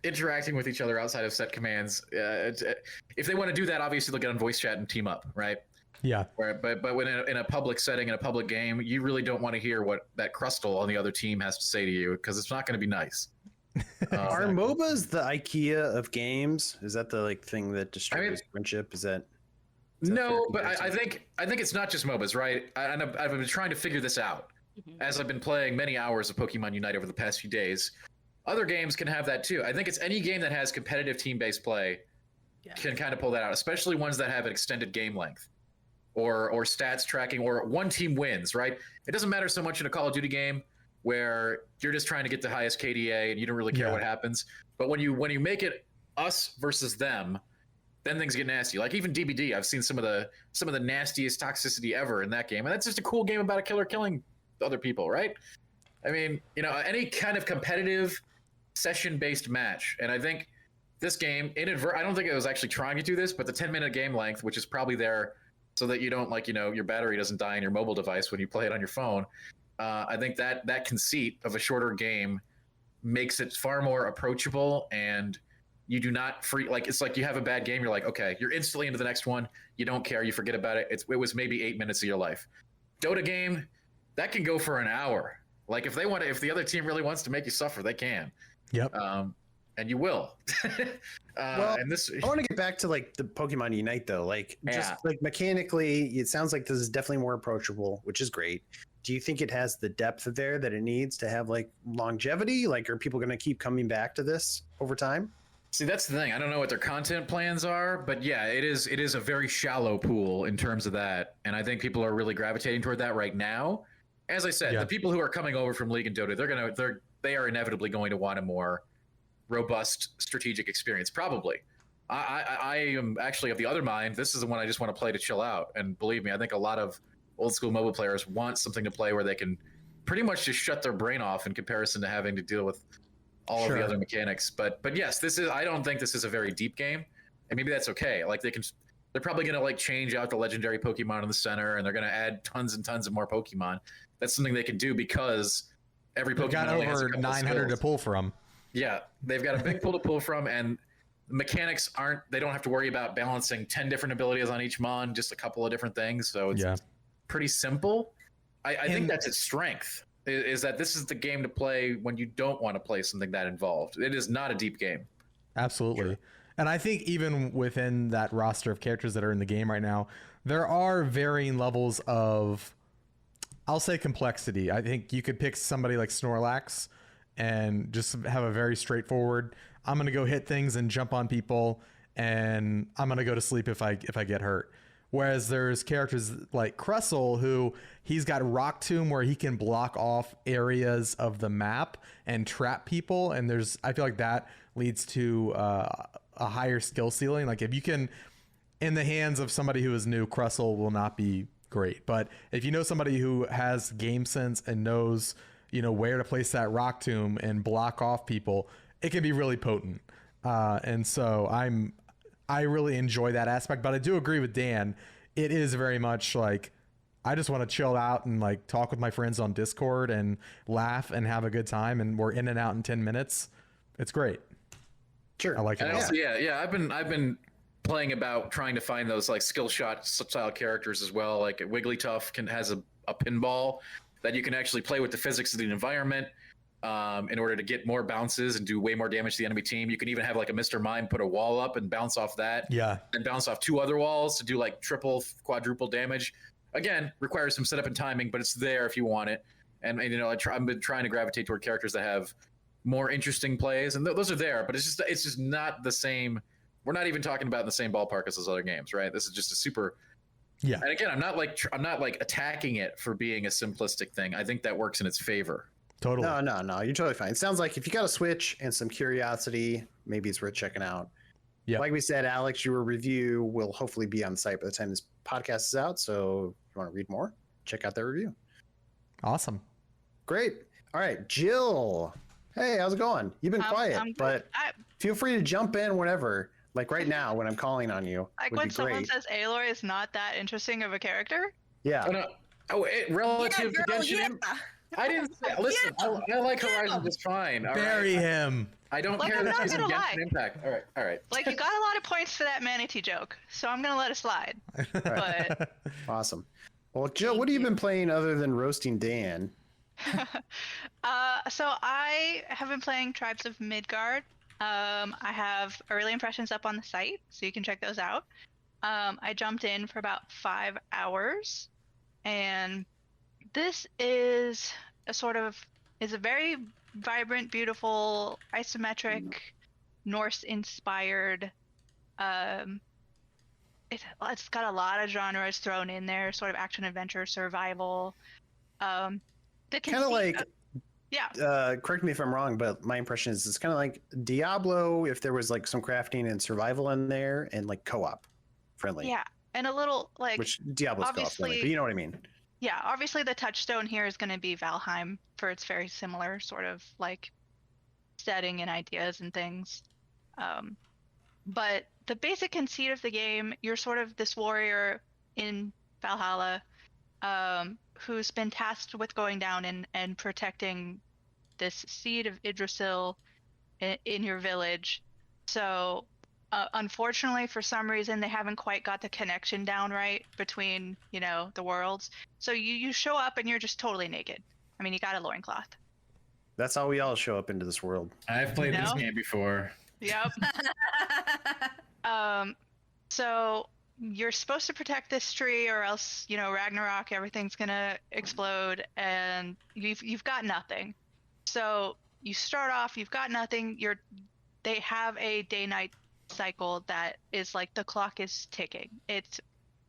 interacting with each other outside of set commands. If they want to do that, obviously they'll get on voice chat and team up, right? Yeah. But when in a public setting, in a public game, you really don't want to hear what that crustal on the other team has to say to you because it's not going to be nice. Are MOBAs the IKEA of games? Is that the thing that destroys friendship? Is that no? But I think it's not just MOBAs, right? I've been trying to figure this out as I've been playing many hours of Pokemon Unite over the past few days. Other games can have that too. I think it's any game that has competitive team-based play can kind of pull that out, especially ones that have an extended game length or stats tracking or one team wins, right? It doesn't matter so much in a Call of Duty game where you're just trying to get the highest KDA and you don't really care what happens. But when you make it us versus them, then things get nasty. Like even DBD, I've seen some of the nastiest toxicity ever in that game, and that's just a cool game about a killer killing other people, right? I mean, any kind of competitive session-based match, and I think this game, I don't think it was actually trying to do this, but the 10-minute game length, which is probably there so that you don't your battery doesn't die in your mobile device when you play it on your phone. I think that conceit of a shorter game makes it far more approachable, and you do not it's like you have a bad game, you're like, okay, you're instantly into the next one. You don't care, you forget about it. It was maybe 8 minutes of your life. Dota game, that can go for an hour. Like if the other team really wants to make you suffer, they can. Yep. And you will. I want to get back to the Pokemon Unite though. Just mechanically, it sounds like this is definitely more approachable, which is great. Do you think it has the depth there that it needs to have longevity? Are people going to keep coming back to this over time? See, that's the thing. I don't know what their content plans are, but yeah, it is a very shallow pool in terms of that, and I think people are really gravitating toward that right now. As I said, the people who are coming over from League and Dota, they are inevitably going to want a more robust strategic experience. Probably. I am actually of the other mind. This is the one I just want to play to chill out, and believe me, I think a lot of old school MOBA players want something to play where they can pretty much just shut their brain off in comparison to having to deal with all of the other mechanics. But yes, I don't think this is a very deep game, and maybe that's okay. They're probably going to change out the legendary Pokemon in the center, and they're going to add tons and tons of more Pokemon. That's something they can do because every Pokemon got only has over a couple 900 skills. To pull from. Yeah, they've got a big pool to pull from, and the mechanics they don't have to worry about balancing 10 different abilities on each mon, just a couple of different things. So it's pretty simple. I think that's its strength. is that this is the game to play when you don't want to play something that involved. It is not a deep game. Absolutely. Sure. And I think even within that roster of characters that are in the game right now, there are varying levels of, I'll say, complexity. I think you could pick somebody like Snorlax and just have a very straightforward, I'm going to go hit things and jump on people, and I'm going to go to sleep if I get hurt. Whereas there's characters like Crustle, who he's got Rock Tomb, where he can block off areas of the map and trap people. And I feel like that leads to a higher skill ceiling. Like if you can, in the hands of somebody who is new, Crustle will not be great. But if you know somebody who has game sense and knows, where to place that Rock Tomb and block off people, it can be really potent. And so I really enjoy that aspect, but I do agree with Dan. It is very much like, I just want to chill out and like talk with my friends on Discord and laugh and have a good time. And we're in and out in 10 minutes. It's great. Sure. I like it. And also, I've been playing about trying to find those like skill shot style characters as well. Like Wigglytuff has a pinball that you can actually play with the physics of the environment. In order to get more bounces and do way more damage to the enemy team. You can even have like a Mr. Mime put a wall up and bounce off that. Yeah. And bounce off 2 other walls to do like triple, quadruple damage. Again, requires some setup and timing, but it's there if you want it. And I've been trying to gravitate toward characters that have more interesting plays, and those are there, but it's just not the same. We're not even talking about in the same ballpark as those other games, right? This is just a super. Yeah. And again, I'm not like attacking it for being a simplistic thing. I think that works in its favor. Totally. No, you're totally fine. It sounds like if you got a Switch and some curiosity, maybe it's worth checking out. Yeah. Like we said, Alex, your review will hopefully be on the site by the time this podcast is out. So if you want to read more, check out that review. Awesome. Great. All right, Jill. Hey, how's it going? You've been quiet, but feel free to jump in whenever. Like right now when I'm calling on you. Like when someone says Aloy is not that interesting of a character? Yeah. Relative to Genshin Impact. I didn't say. Listen, I like Horizon just fine. Bury him. I don't care that she's in Genshin Impact. All right. Like you got a lot of points for that manatee joke, so I'm gonna let it slide. But awesome. Well, Jill, what have you been playing other than roasting Dan? So I have been playing Tribes of Midgard. I have early impressions up on the site, so you can check those out. I jumped in for about 5 hours, and this is a very vibrant, beautiful, isometric, Norse-inspired. It's got a lot of genres thrown in there, sort of action, adventure, survival. Kind of like, correct me if I'm wrong, but my impression is it's kind of like Diablo if there was like some crafting and survival in there and like co-op friendly. Yeah, and a little like, which Diablo's co-op friendly, but you know what I mean. Yeah, obviously the touchstone here is going to be Valheim for its very similar sort of like setting and ideas and things. But the basic conceit of the game, you're sort of this warrior in Valhalla who's been tasked with going down and protecting this seed of Yggdrasil in your village. So unfortunately, for some reason, they haven't quite got the connection down right between, the worlds. So you show up and you're just totally naked. I mean, you got a loincloth. That's how we all show up into this world. I've played this game before. Yep. So you're supposed to protect this tree, or else, Ragnarok, everything's gonna explode, and you've got nothing. So you start off, you've got nothing. They have a day-night cycle that is like the clock is ticking. It's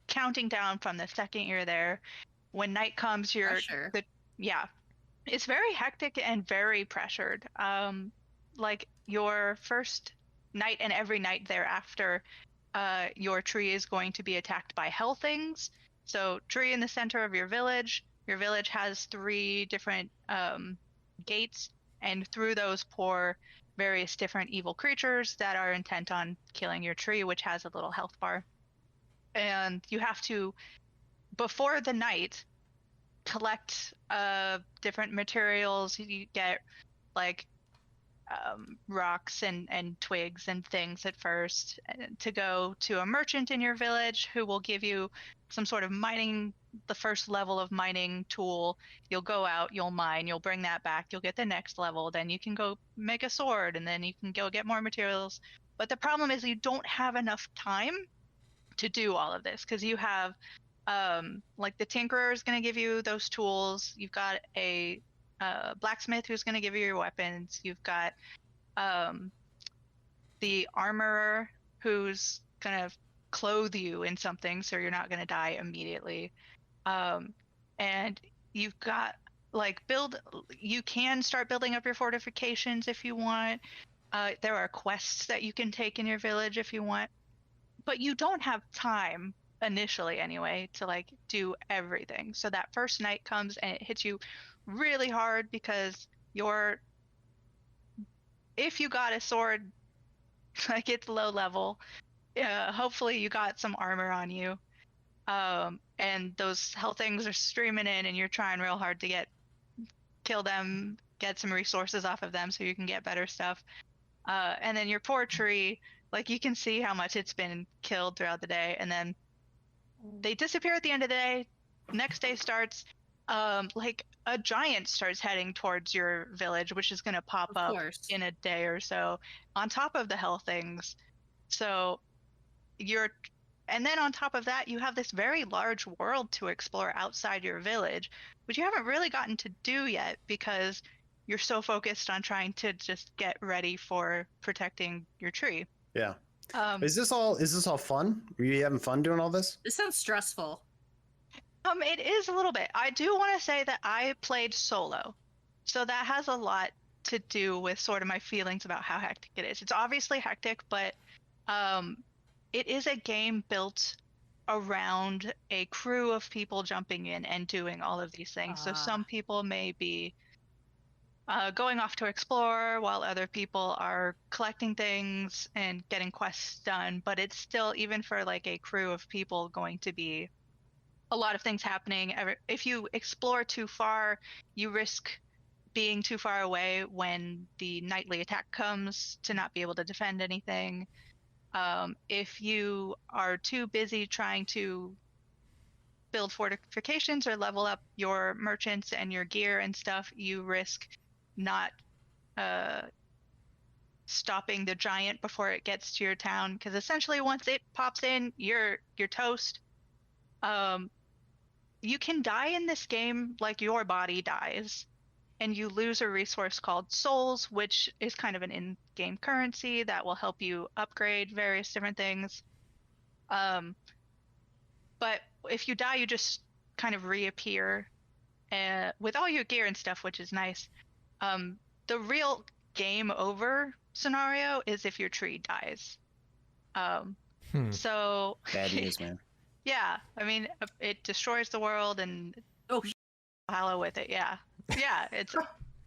counting down from the second you're there. When night comes, it's very hectic and very pressured. Like your first night and every night thereafter, your tree is going to be attacked by hell things. So tree in the center of your village has 3 different gates, and through those pour various different evil creatures that are intent on killing your tree, which has a little health bar. And you have to, before the night, collect different materials. You get like rocks and twigs and things at first, to go to a merchant in your village who will give you some sort of mining, the first level of mining tool. You'll go out, you'll mine, you'll bring that back, you'll get the next level, then you can go make a sword, and then you can go get more materials. But the problem is you don't have enough time to do all of this, because you have like the tinkerer is going to give you those tools. You've got a blacksmith who's going to give you your weapons. You've got the armorer who's going to clothe you in something so you're not going to die immediately. And you've got like you can start building up your fortifications if you want. There are quests that you can take in your village if you want, but you don't have time initially anyway to like do everything. So that first night comes and it hits you really hard, because if you got a sword, like it's low level, hopefully you got some armor on you, and those hell things are streaming in, and you're trying real hard to kill them, get some resources off of them so you can get better stuff. And then your poor tree, like you can see how much it's been killed throughout the day, and then they disappear at the end of the day. Next day starts, like a giant starts heading towards your village, which is going to pop up in a day or so on top of the hell things. So and then on top of that, you have this very large world to explore outside your village, which you haven't really gotten to do yet because you're so focused on trying to just get ready for protecting your tree. Yeah. Is this all fun? Are you having fun doing all this? This sounds stressful. It is a little bit. I do want to say that I played solo, so that has a lot to do with sort of my feelings about how hectic it is. It's obviously hectic, but it is a game built around a crew of people jumping in and doing all of these things. So some people may be going off to explore while other people are collecting things and getting quests done, but it's still, even for like a crew of people, going to be a lot of things happening. If you explore too far, you risk being too far away when the nightly attack comes to not be able to defend anything. If you are too busy trying to build fortifications or level up your merchants and your gear and stuff, you risk not stopping the giant before it gets to your town, because essentially once it pops in, you're toast. You can die in this game like your body dies, and you lose a resource called souls, which is kind of an in-game currency that will help you upgrade various different things. But if you die, you just kind of reappear with all your gear and stuff, which is nice. The real game over scenario is if your tree dies. So bad news, man. Yeah, I mean, it destroys the world and hollow with it. Yeah, it's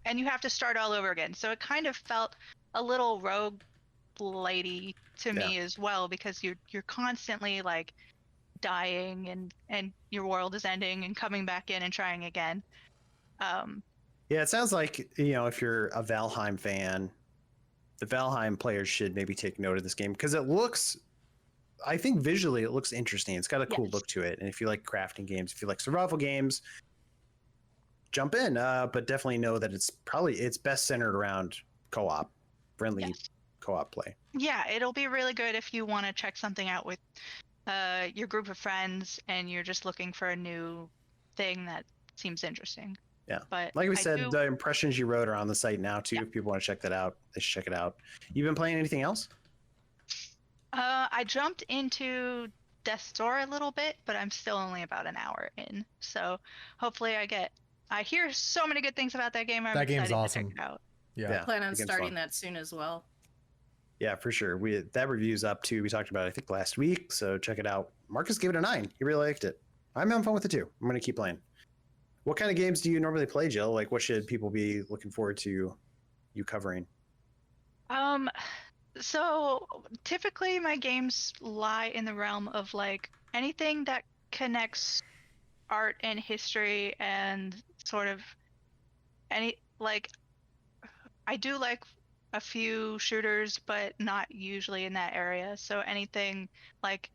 and you have to start all over again. So it kind of felt a little rogue lady to me as well, because you're constantly like dying and your world is ending and coming back in and trying again. Yeah, it sounds like, if you're a Valheim fan, the Valheim players should maybe take note of this game, because I think visually it looks interesting. It's got a cool look to it. And if you like crafting games, if you like survival games, jump in. But definitely know that it's best centered around co-op, friendly co-op play. Yeah, it'll be really good if you want to check something out with your group of friends and you're just looking for a new thing that seems interesting. Yeah, but like we said, the impressions you wrote are on the site now too. If people want to check that out, they should check it out. You've been playing anything else? I jumped into Death's Door a little bit, but I'm still only about an hour in. So hopefully I hear so many good things about that game. That game's awesome. To check it out. Yeah. I plan on starting that soon as well. Yeah, for sure. That review's up too. We talked about it, I think, last week. So check it out. Marcus gave it a 9. He really liked it. I'm having fun with it too. I'm going to keep playing. What kind of games do you normally play, Jill? Like, what should people be looking forward to you covering? So typically my games lie in the realm of like anything that connects art and history and sort of I do like a few shooters, but not usually in that area. So anything like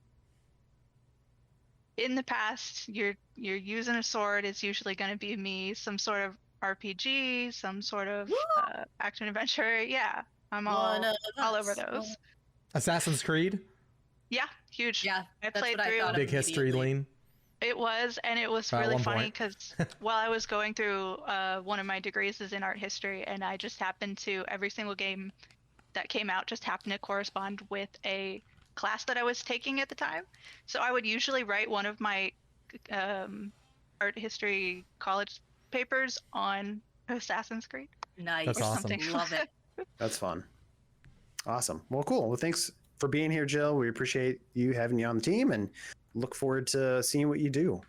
in the past, you're using a sword, it's usually going to be me. Some sort of RPG, some sort of action adventure. Yeah, I'm all over those. Assassin's Creed. Yeah, huge. Yeah, I that's played what I through. thought Big history lean. It was, and it was At really one funny point. because while I was going through one of my degrees is in art history, and I just happened to every single game that came out just happened to correspond with a class that I was taking at the time. So I would usually write one of my art history college papers on Assassin's Creed. Nice. That's awesome. Love it. That's fun. Awesome. Well, cool. Well, thanks for being here, Jill. We appreciate you having you on the team and look forward to seeing what you do.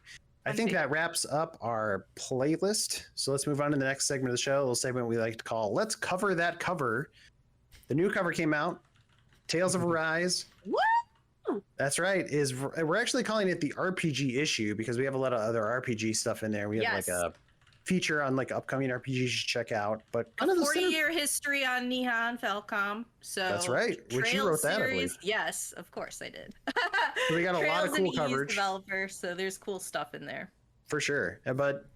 I think that wraps up our playlist. So let's move on to the next segment of the show, a little segment we like to call Let's Cover That Cover. The new cover came out, Tales of Arise. Woo! That's right. We're actually calling it the RPG issue because we have a lot of other RPG stuff in there. We have like a feature on like upcoming RPGs you should check out. But kind a of the 40-year history on Nihon Falcom. So that's right. Which you wrote that, I believe. Yes, of course I did. So we got a lot of cool coverage. Developer, so there's cool stuff in there. For sure. But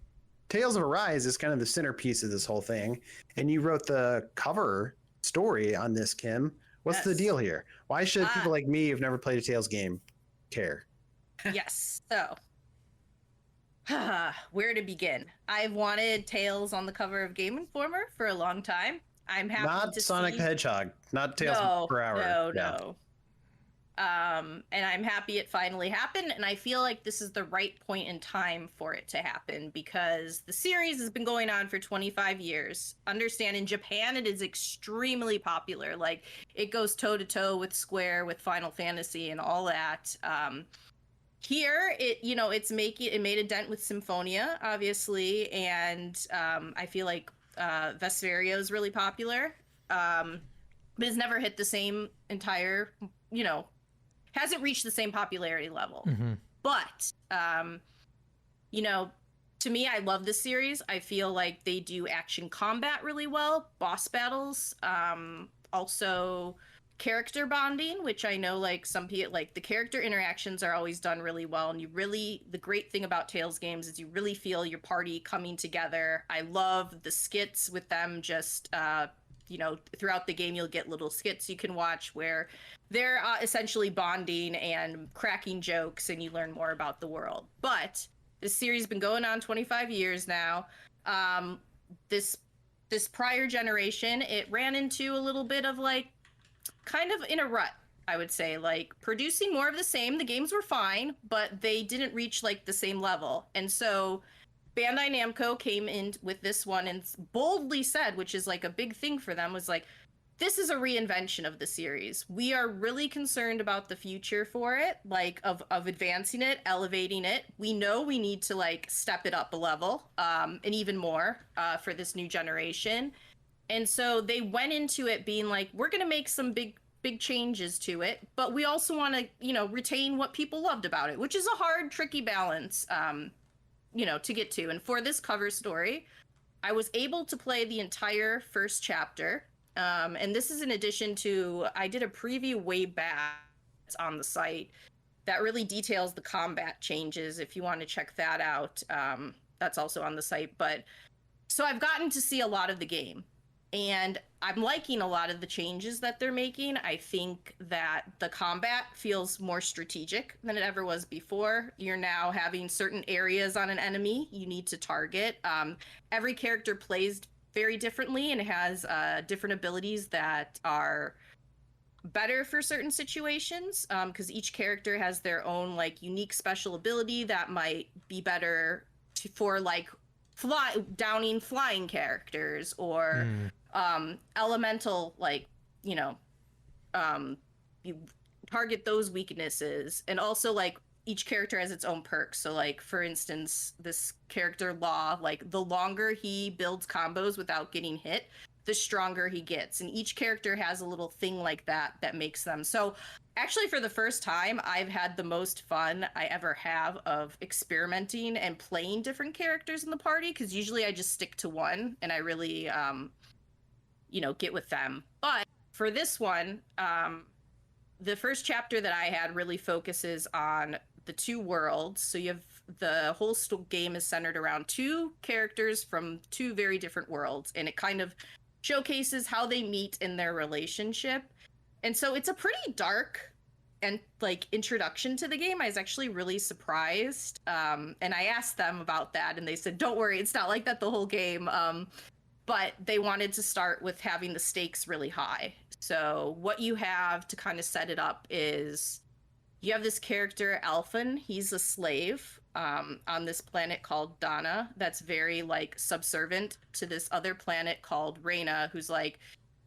Tales of Arise is kind of the centerpiece of this whole thing. And you wrote the cover story on this, Kim. What's the deal here? Why should people like me who've never played a Tales game care? Yes. So where to begin? I've wanted Tales on the cover of Game Informer for a long time. I'm happy not to Sonic see... the Hedgehog, not Tales per Hour. No. And I'm happy it finally happened, and I feel like this is the right point in time for it to happen because the series has been going on for 25 years. Understand, in Japan it is extremely popular. Like, it goes toe-to-toe with Square, with Final Fantasy, and all that. Here, it made a dent with Symphonia, obviously, and I feel like Vesperio is really popular, but it's never hit the same entire, hasn't reached the same popularity level. Mm-hmm. But, to me, I love this series. I feel like they do action combat really well, boss battles, also character bonding, which I know like some people like the character interactions are always done really well. And the great thing about Tales games is you really feel your party coming together. I love the skits with them just, throughout the game, you'll get little skits you can watch where they're essentially bonding and cracking jokes and you learn more about the world. But this series has been going on 25 years now. This prior generation, it ran into a little bit of like kind of in a rut, I would say, like producing more of the same. The games were fine, but they didn't reach like the same level. And so Bandai Namco came in with this one and boldly said, which is like a big thing for them, was like, this is a reinvention of the series. We are really concerned about the future for it, like of advancing it, elevating it. We know we need to like step it up a level, and even more for this new generation. And so they went into it being like, we're going to make some big changes to it, but we also want to, retain what people loved about it, which is a hard, tricky balance, to get to. And for this cover story, I was able to play the entire first chapter. And this is in addition to, I did a preview way back on the site that really details the combat changes. If you want to check that out, that's also on the site. But so I've gotten to see a lot of the game. And I'm liking a lot of the changes that they're making. I think that the combat feels more strategic than it ever was before. You're now having certain areas on an enemy you need to target. Every character plays very differently and has different abilities that are better for certain situations, because each character has their own like unique special ability that might be better for like downing flying characters or elemental, like, you target those weaknesses. And also like each character has its own perks. So like, for instance, this character Law, like the longer he builds combos without getting hit, the stronger he gets. And each character has a little thing like that makes them. So actually, for the first time, I've had the most fun I ever have of experimenting and playing different characters in the party, because usually I just stick to one and I really, get with them. But for this one, the first chapter that I had really focuses on the two worlds. So you have the whole game is centered around two characters from two very different worlds, and it kind of showcases how they meet in their relationship. And so it's a pretty dark and like introduction to the game. I was actually really surprised. And I asked them about that, and they said, don't worry, it's not like that the whole game. But they wanted to start with having the stakes really high. So what you have to kind of set it up is you have this character, Alphen. He's a slave on this planet called Dana that's very like subservient to this other planet called Reyna, who's like,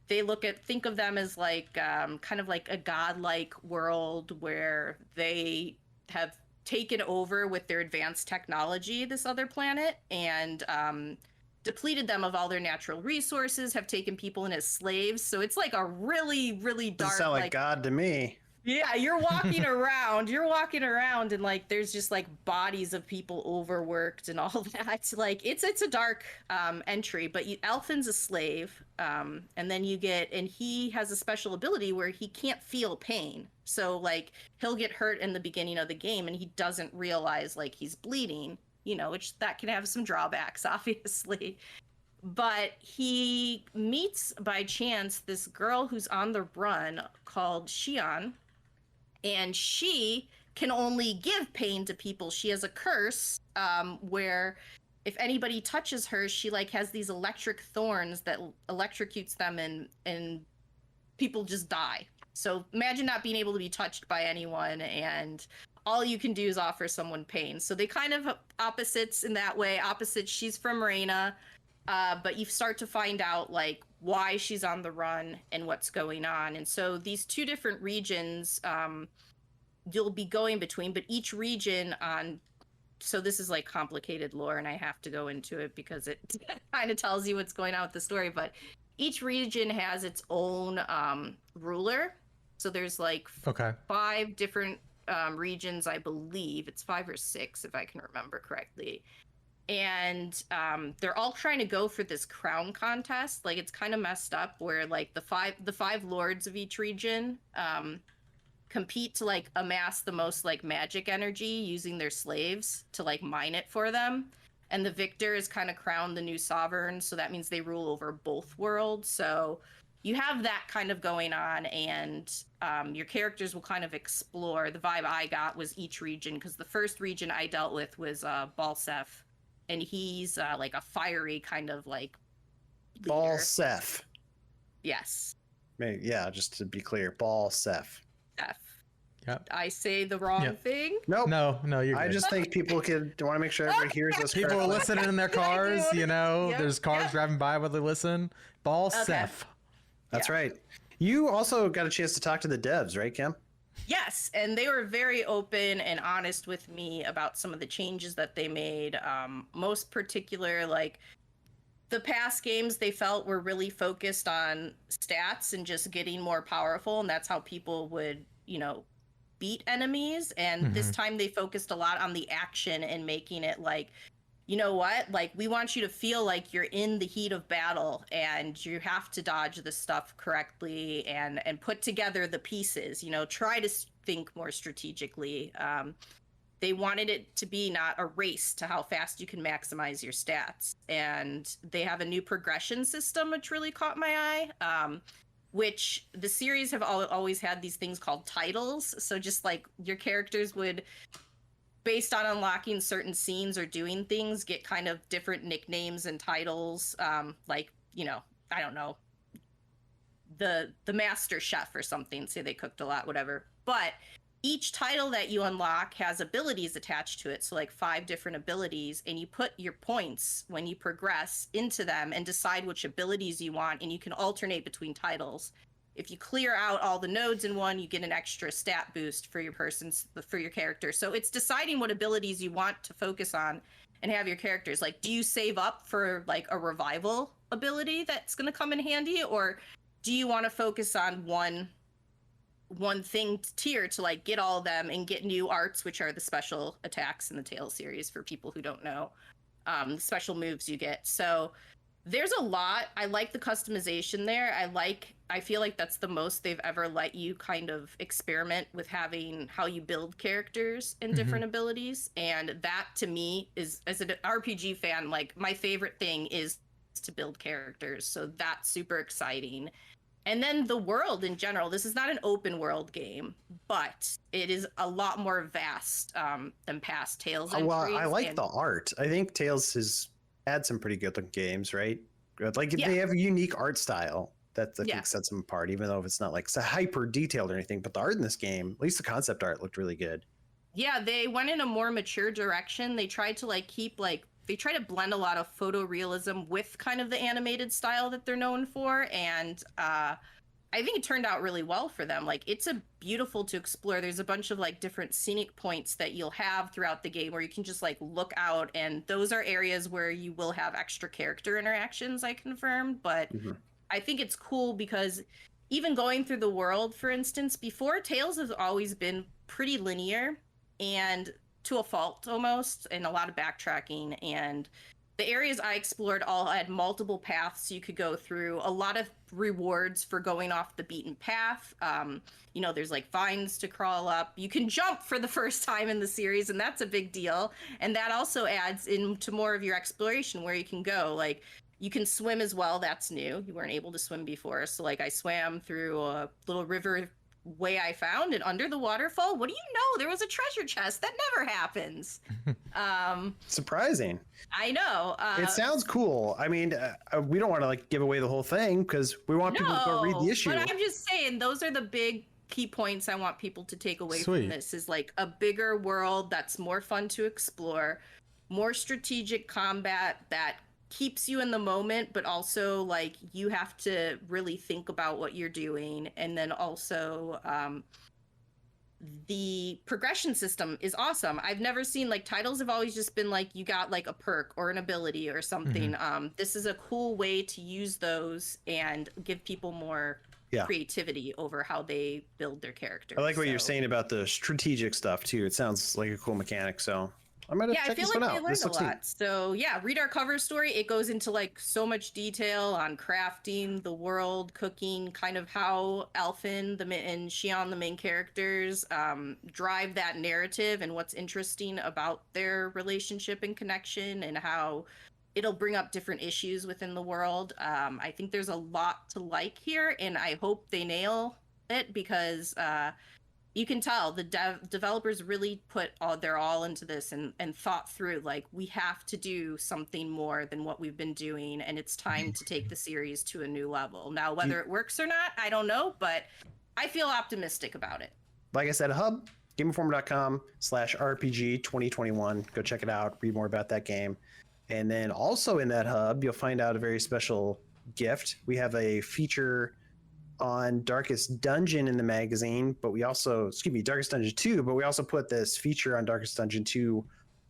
think of them as like kind of like a godlike world where they have taken over with their advanced technology, this other planet, and depleted them of all their natural resources, have taken people in as slaves. So it's like a really, really dark. Doesn't sound like God to me. Yeah, you're walking around and like there's just like bodies of people overworked and all that. Like it's a dark entry, but Alphen's a slave, and then and he has a special ability where he can't feel pain. So like he'll get hurt in the beginning of the game and he doesn't realize like he's bleeding, which that can have some drawbacks, obviously. But he meets by chance this girl who's on the run called Xian. And she can only give pain to people. She has a curse where if anybody touches her, she like has these electric thorns that electrocutes them and people just die. So imagine not being able to be touched by anyone and all you can do is offer someone pain. So they kind of opposites in that way. Opposites, she's from Reyna, but you start to find out like why she's on the run and what's going on. And so these two different regions you'll be going between, but each region so this is like complicated lore and I have to go into it because it kind of tells you what's going on with the story, but each region has its own ruler. So there's like 5 different regions, I believe. It's 5 or 6 if I can remember correctly. And they're all trying to go for this crown contest. Like it's kind of messed up where like the five lords of each region compete to like amass the most like magic energy using their slaves to like mine it for them. And the victor is kind of crowned the new sovereign. So that means they rule over both worlds. So you have that kind of going on, and your characters will kind of explore. The vibe I got was each region, because the first region I dealt with was Balsef. And he's like a fiery kind of like leader. Balsef. Yes. Yeah, just to be clear, Balsef. Yep. I say the wrong thing? Nope. No, you're good. I just think people want to make sure everybody hears us People are listening in their cars, there's cars driving by while they listen. Balsef. Okay. That's right. You also got a chance to talk to the devs, right, Kim? Yes, and they were very open and honest with me about some of the changes that they made. Most particular, like the past games they felt were really focused on stats and just getting more powerful, and that's how people would, beat enemies. And this time they focused a lot on the action and making it like, you know what? Like, we want you to feel like you're in the heat of battle and you have to dodge the stuff correctly and put together the pieces, try to think more strategically. They wanted it to be not a race to how fast you can maximize your stats. And they have a new progression system, which really caught my eye, which the series have always had these things called titles. So just like your characters would, based on unlocking certain scenes or doing things, get kind of different nicknames and titles. Like, I don't know, the master chef or something, say they cooked a lot, whatever. But each title that you unlock has abilities attached to it. So like 5 different abilities, and you put your points when you progress into them and decide which abilities you want. And you can alternate between titles. If you clear out all the nodes in one, you get an extra stat boost for your character. So it's deciding what abilities you want to focus on and have your characters. Like, do you save up for like a revival ability that's going to come in handy, or do you want to focus on one thing tier to like get all of them and get new arts, which are the special attacks in the Tales series for people who don't know, the special moves you get. So There's a lot. I like the customization there. I feel like that's the most they've ever let you kind of experiment with having how you build characters and different abilities. And that to me is, as an RPG fan, like my favorite thing is to build characters. So that's super exciting. And then the world in general, this is not an open world game, but it is a lot more vast than past Tales entries. Well, I like the art. I think Tales has had some pretty good looking games, right? Like they have a unique art style that I think sets them apart, even though it's not like so hyper detailed or anything. But the art in this game, at least the concept art, looked really good. Yeah, they went in a more mature direction. They tried to they try to blend a lot of photorealism with kind of the animated style that they're known for. And I think it turned out really well for them. Like, it's a beautiful to explore. There's a bunch of like different scenic points that you'll have throughout the game where you can just like look out. And those are areas where you will have extra character interactions, I confirmed. But I think it's cool because even going through the world, for instance, before Tales has always been pretty linear and to a fault almost, and a lot of backtracking, and the areas I explored all had multiple paths you could go through, a lot of rewards for going off the beaten path. You know, there's like vines to crawl up. You can jump for the first time in the series, and that's a big deal. And that also adds into more of your exploration where you can go. Like, you can swim as well. That's new. You weren't able to swim before. So like I swam through a little river way I found, and under the waterfall, what do you know? There was a treasure chest. That never happens. Surprising. I know. It sounds cool. I mean, we don't want to like give away the whole thing because we want people to go read the issue. But I'm just saying, those are the big key points I want people to take away from this, is like a bigger world that's more fun to explore, more strategic combat that keeps you in the moment, but also like you have to really think about what you're doing. And then also the progression system is awesome. I've never seen, like, titles have always just been like you got like a perk or an ability or something. This is a cool way to use those and give people more creativity over how they build their characters. I like what you're saying about the strategic stuff too. It sounds like a cool mechanic. So I'm gonna check this one out. Learned a lot. So yeah, read our cover story. It goes into like so much detail on crafting, the world, cooking, kind of how Alphen and Xion, the main characters, drive that narrative and what's interesting about their relationship and connection, and how it'll bring up different issues within the world. I think there's a lot to like here, and I hope they nail it because you can tell the developers really put their all into this and thought through, like, we have to do something more than what we've been doing, and it's time to take the series to a new level. Now, whether it works or not, I don't know, but I feel optimistic about it. Like I said, hub, GameInformer.com/RPG 2021. Go check it out, read more about that game. And then also in that hub, you'll find out a very special gift. We have a feature on Darkest Dungeon in the magazine, but we also, Darkest Dungeon 2, but we also put this feature on Darkest Dungeon 2.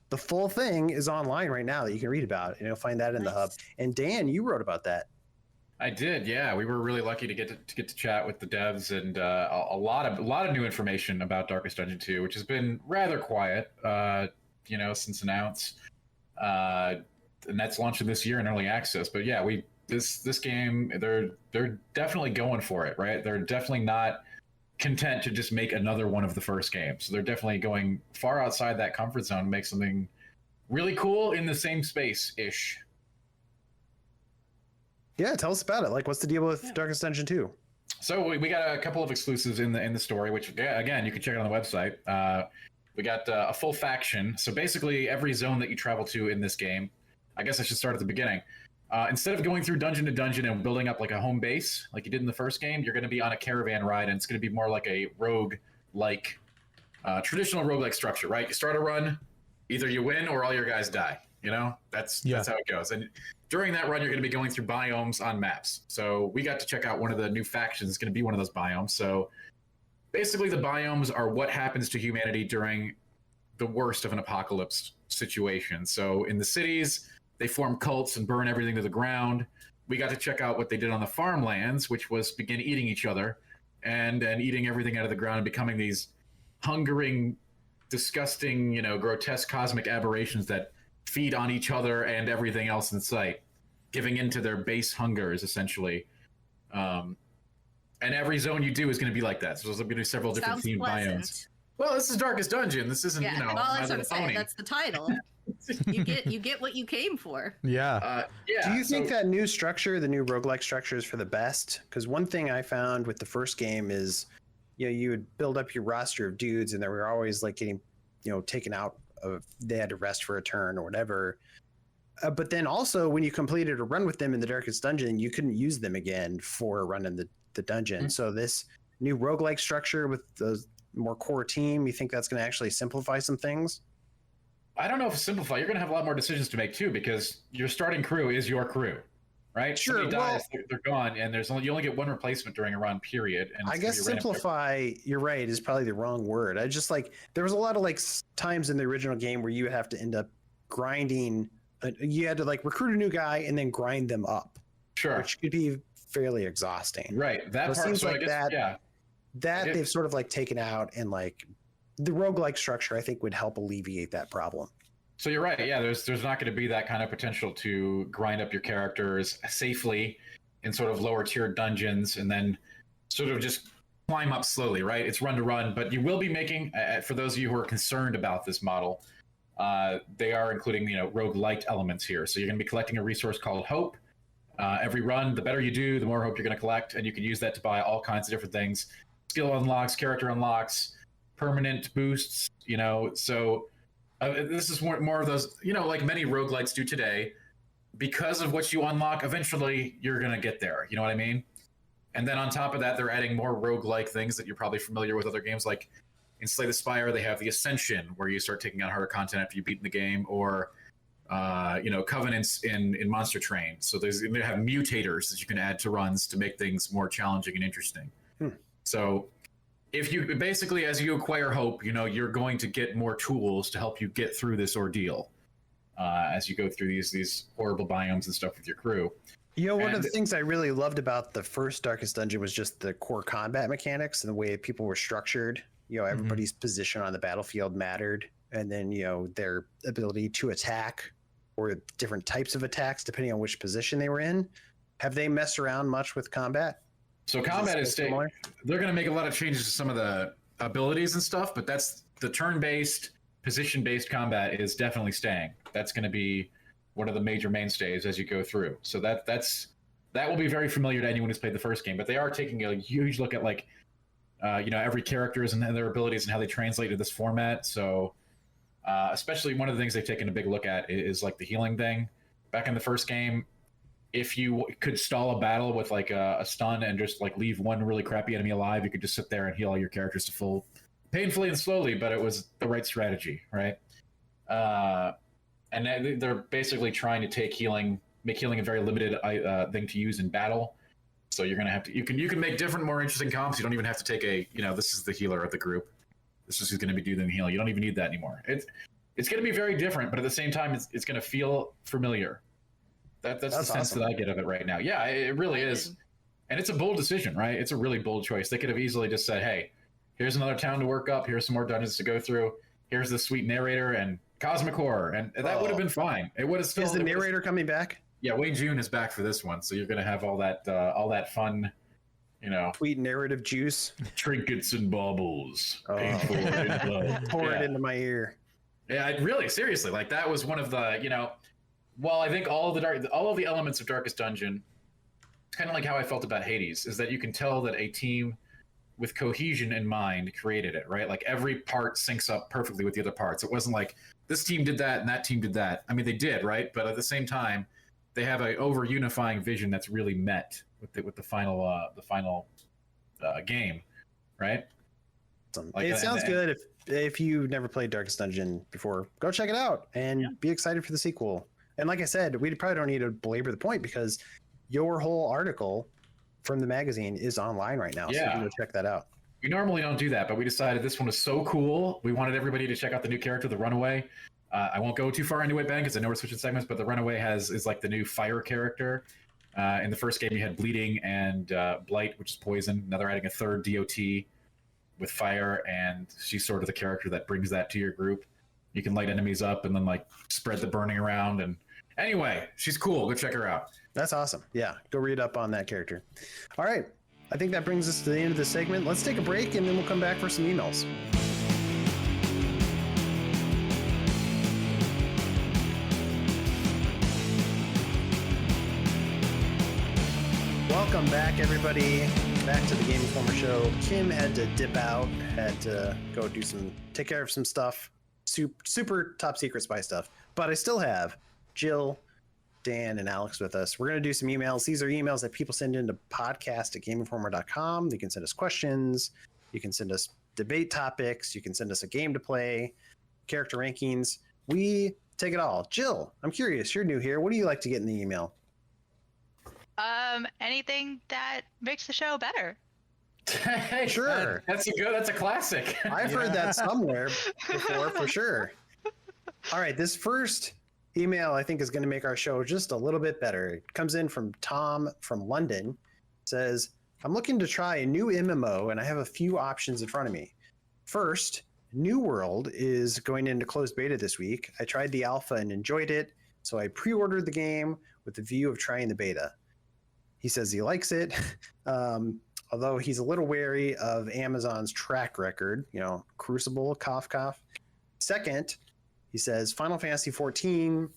The full thing is online right now that you can read about, and you'll find that in the hub. And Dan, you wrote about that. I did, yeah. We were really lucky to get to chat with the devs, and a lot of new information about Darkest Dungeon 2, which has been rather quiet, since announced. And that's launching this year in early access. But yeah, this game, they're definitely going for it, right? They're definitely not content to just make another one of the first games. So they're definitely going far outside that comfort zone to make something really cool in the same space-ish. Yeah, tell us about it. Like, what's the deal with Darkest Dungeon 2? So we got a couple of exclusives in the story, which again you can check out on the website. We got a full faction. So basically, every zone that you travel to in this game, I guess I should start at the beginning. Instead of going through dungeon to dungeon and building up like a home base like you did in the first game, you're going to be on a caravan ride, and it's going to be more like a rogue-like, traditional rogue-like structure, right? You start a run, either you win or all your guys die. You know, that's how it goes. And during that run, you're going to be going through biomes on maps. So we got to check out one of the new factions. It's going to be one of those biomes. So basically, the biomes are what happens to humanity during the worst of an apocalypse situation. So in the cities, they form cults and burn everything to the ground. We got to check out what they did on the farmlands, which was begin eating each other and eating everything out of the ground and becoming these hungering, disgusting, grotesque cosmic aberrations that feed on each other and everything else in sight. giving into their base hungers essentially. And every zone you do is going to be like that. So there's going to be several different themed biomes. Well, this is Darkest Dungeon. This isn't, well, that's what I'm saying. That's the title. You get what you came for. Yeah. Do you think that new structure, the new roguelike structure, is for the best? Because one thing I found with the first game is, you would build up your roster of dudes, and they were always like getting, taken out of. They had to rest for a turn or whatever. But then also, when you completed a run with them in the Darkest Dungeon, you couldn't use them again for a run in the dungeon. Mm-hmm. So this new roguelike structure with the more core team, you think that's going to actually simplify some things? I don't know if it's simplify. You're going to have a lot more decisions to make too, because your starting crew is your crew, right? Sure. Somebody dies, they're gone, and you only get one replacement during a run, period. And I guess simplify, you're right, is probably the wrong word. I just there was a lot of times in the original game where you would have to end up grinding. You had to recruit a new guy and then grind them up. Sure. Which could be fairly exhausting. Right. That so part seems that they've sort of taken out, and the roguelike structure I think would help alleviate that problem. So you're right. Yeah, there's not going to be that kind of potential to grind up your characters safely in sort of lower tier dungeons and then sort of just climb up slowly, right? It's run to run, but you will be making, for those of you who are concerned about this model, they are including, roguelite elements here. So you're going to be collecting a resource called Hope. Every run, the better you do, the more hope you're going to collect, and you can use that to buy all kinds of different things. Skill unlocks, character unlocks, permanent boosts, so this is more of those, like many roguelites do today. Because of what you unlock, eventually you're going to get there. You know what I mean? And then on top of that, they're adding more roguelike things that you're probably familiar with other games. Like in Slay the Spire, they have the Ascension, where you start taking on harder content after you beat the game, or Covenants in Monster Train. So they have mutators that you can add to runs to make things more challenging and interesting. So if you basically, as you acquire Hope, you're going to get more tools to help you get through this ordeal as you go through these horrible biomes and stuff with your crew. One of the things I really loved about the first Darkest Dungeon was just the core combat mechanics and the way people were structured. Everybody's position on the battlefield mattered, and then their ability to attack or different types of attacks depending on which position they were in. Have they messed around much with combat? So combat is similar. They're going to make a lot of changes to some of the abilities and stuff, but that's the turn-based, position-based combat is definitely staying. That's going to be one of the major mainstays as you go through. So that will be very familiar to anyone who's played the first game. But they are taking a huge look at every characters and their abilities and how they translate to this format. So especially one of the things they've taken a big look at is the healing thing. Back in the first game, if you could stall a battle with a stun and just leave one really crappy enemy alive, you could just sit there and heal all your characters to full, painfully and slowly, but it was the right strategy, right? And they're basically trying to make healing a very limited thing to use in battle. So you're gonna have to you can make different, more interesting comps. You don't even have to take this is the healer of the group. This is who's going to be doing the healing. You don't even need that anymore. It's going to be very different, but at the same time, it's going to feel familiar. That's the sense that I get of it right now. Yeah, it really is. And it's a bold decision, right? It's a really bold choice. They could have easily just said, hey, here's another town to work up. Here's some more dungeons to go through. Here's the sweet narrator and cosmic horror. And that would have been fine. It would have still. Is the narrator coming back? Yeah, Wayne June is back for this one. So you're going to have all that fun, sweet narrative juice. Trinkets and baubles. Pour it into my ear. Yeah, really, seriously. That was one of the, well, I think all of the elements of Darkest Dungeon, it's kind of like how I felt about Hades, is that you can tell that a team with cohesion in mind created it, right? Every part syncs up perfectly with the other parts. It wasn't like this team did that and that team did that. I mean, they did, right? But at the same time, they have an over-unifying vision that's really met with the final game, right? It sounds good. If you never played Darkest Dungeon before, go check it out and be excited for the sequel. And like I said, we probably don't need to belabor the point because your whole article from the magazine is online right now. So you can go check that out. We normally don't do that, but we decided this one was so cool. We wanted everybody to check out the new character, the Runaway. I won't go too far into it, Ben, because I know we're switching segments, but the Runaway is the new fire character. In the first game, you had Bleeding and Blight, which is poison. Now they're adding a third DOT with fire, and she's sort of the character that brings that to your group. You can light enemies up and then spread the burning around, and Anyway, she's cool. Go check her out. That's awesome. Yeah, go read up on that character. All right, I think that brings us to the end of the segment. Let's take a break, and then we'll come back for some emails. Welcome back, everybody. Back to the Game Informer show. Kim had to dip out, had to go take care of some stuff, super top secret spy stuff. But I still have Jill, Dan, and Alex with us. We're going to do some emails. These are emails that people send into podcast@gameinformer.com. You can send us questions. You can send us debate topics. You can send us a game to play, character rankings. We take it all. Jill, I'm curious. You're new here. What do you like to get in the email? Anything that makes the show better. Hey, sure. That's a classic. I've heard that somewhere before, for sure. All right, this first email I think is going to make our show just a little bit better. It comes in from Tom from London. It says, I'm looking to try a new MMO and I have a few options in front of me. First, New World is going into closed beta this week. I tried the alpha and enjoyed it, so I pre-ordered the game with the view of trying the beta. He says he likes it, although he's a little wary of Amazon's track record, Crucible, cough, cough. Second, he says Final Fantasy 14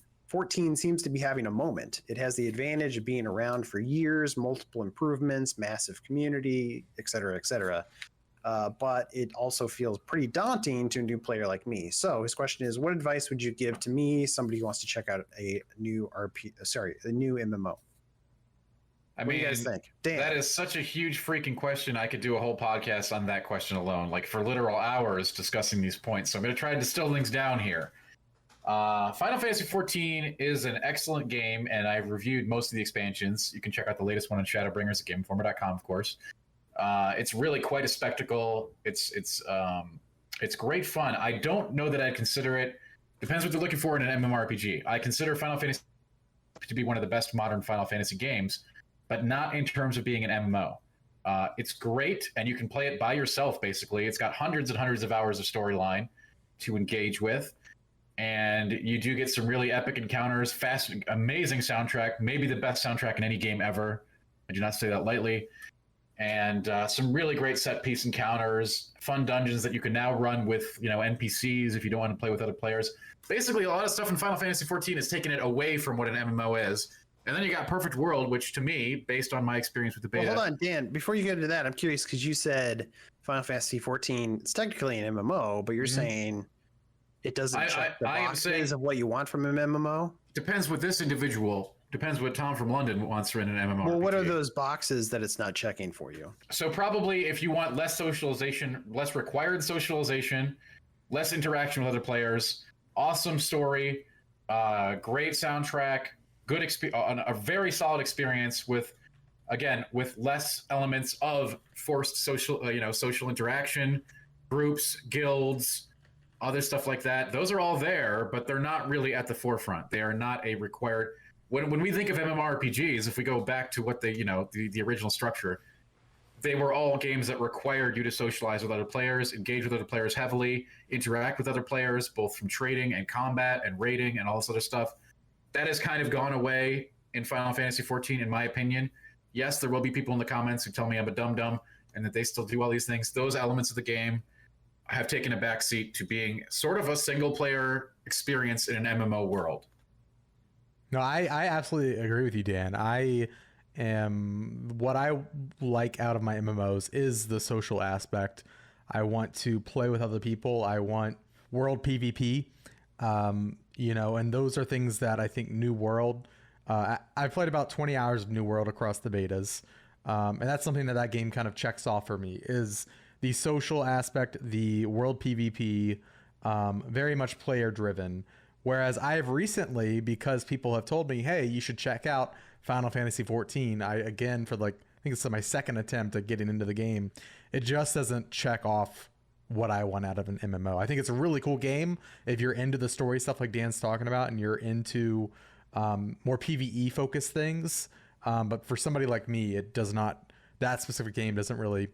seems to be having a moment. It has the advantage of being around for years, multiple improvements, massive community, etc., etc. But it also feels pretty daunting to a new player like me. So his question is, what advice would you give to me, somebody who wants to check out a new MMO? What do you guys think? Dan. That is such a huge freaking question. I could do a whole podcast on that question alone, like for literal hours discussing these points. So I'm going to try to distill things down here. Final Fantasy 14 is an excellent game, and I've reviewed most of the expansions. You can check out the latest one on Shadowbringers at GameInformer.com, of course. It's really quite a spectacle. It's great fun. I don't know that I'd consider it. Depends what you're looking for in an MMORPG. I consider Final Fantasy to be one of the best modern Final Fantasy games, but not in terms of being an MMO. It's great, and you can play it by yourself, basically. It's got hundreds and hundreds of hours of storyline to engage with, and you do get some really epic encounters, fast, amazing soundtrack, maybe the best soundtrack in any game ever. I do not say that lightly. And some really great set-piece encounters, fun dungeons that you can now run with NPCs if you don't want to play with other players. Basically, a lot of stuff in Final Fantasy 14 is taking it away from what an MMO is. And then you got Perfect World, which to me, based on my experience with the beta... Well, hold on, Dan. Before you get into that, I'm curious because you said Final Fantasy 14, it's technically an MMO, but you're saying it doesn't check the boxes of what you want from an MMO? Depends what this individual... Depends what Tom from London wants for an MMO. Well, what are those boxes that it's not checking for you? So probably if you want less socialization, less required socialization, less interaction with other players, awesome story, great soundtrack, good a very solid experience with less elements of forced social interaction, groups, guilds, other stuff like that. Those are all there, but they're not really at the forefront. They are not a required. When we think of MMORPGs, if we go back to what the original structure, they were all games that required you to socialize with other players, engage with other players heavily, interact with other players, both from trading and combat and raiding and all this other stuff. That has kind of gone away in Final Fantasy 14, in my opinion. Yes, there will be people in the comments who tell me I'm a dum-dum and that they still do all these things. Those elements of the game have taken a backseat to being sort of a single-player experience in an MMO world. No, I absolutely agree with you, Dan. What I like out of my MMOs is the social aspect. I want to play with other people. I want world PvP, and those are things that I think New World, I've played about 20 hours of New World across the betas. And that's something that game kind of checks off for me is the social aspect, the world PvP, very much player driven. Whereas I've recently, because people have told me, hey, you should check out Final Fantasy 14. I think it's my second attempt at getting into the game. It just doesn't check off what I want out of an MMO. I think it's a really cool game if you're into the story stuff like Dan's talking about and you're into more PvE focused things. But for somebody like me, it does not, that specific game doesn't really,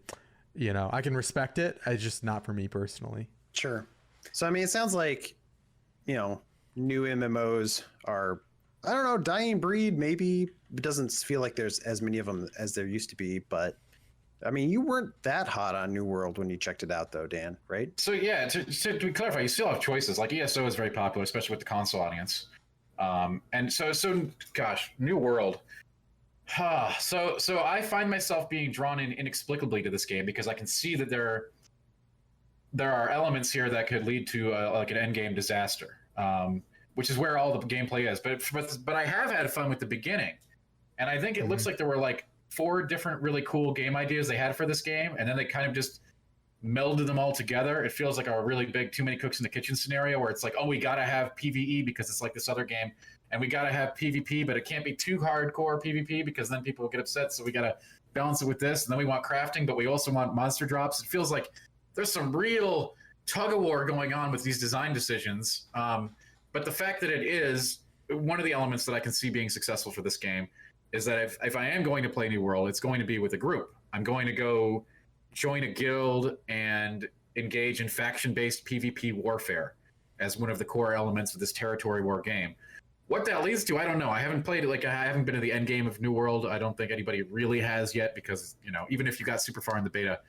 I can respect it. It's just not for me personally. Sure. So, it sounds like, new MMOs are I don't know, dying breed, maybe. It doesn't feel like there's as many of them as there used to be, but I mean, you weren't that hot on New World when you checked it out, though, Dan, right? So yeah, to clarify, you still have choices. Like ESO is very popular, especially with the console audience. And so gosh, New World. So I find myself being drawn in inexplicably to this game because I can see that there are elements here that could lead to like an end game disaster, which is where all the gameplay is. But I have had fun with the beginning, and I think it looks like there were like 4 different really cool game ideas they had for this game, and then they kind of just melded them all together. It feels like a really big too many cooks in the kitchen scenario where it's like, oh, we gotta have PvE because it's like this other game, and we gotta have PvP, but it can't be too hardcore PvP because then people will get upset, so we gotta balance it with this, and then we want crafting, but we also want monster drops. It feels like there's some real tug-of-war going on with these design decisions, but the fact that it is one of the elements that I can see being successful for this game is that if I am going to play New World, it's going to be with a group. I'm going to go join a guild and engage in faction-based PvP warfare as one of the core elements of this territory war game. What that leads to, I don't know. I haven't played it. Like, I haven't been to the end game of New World. I don't think anybody really has yet because, you know, even if you got super far in the beta,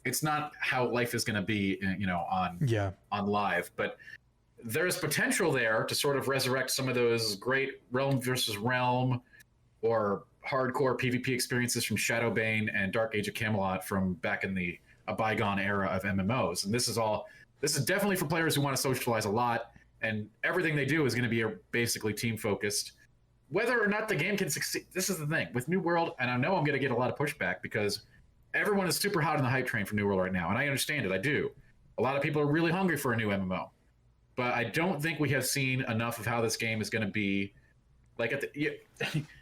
it's not how life is going to be, you know, on live. But there's potential there to sort of resurrect some of those great realm versus realm or hardcore PvP experiences from Shadowbane and Dark Age of Camelot from back in a bygone era of MMOs. And this is definitely for players who want to socialize a lot, and everything they do is going to be basically team focused. Whether or not the game can succeed, this is the thing with New World, and I know I'm going to get a lot of pushback because everyone is super hot on the hype train for New World right now, and I understand it. I do. A lot of people are really hungry for a new MMO, but I don't think we have seen enough of how this game is going to be. Like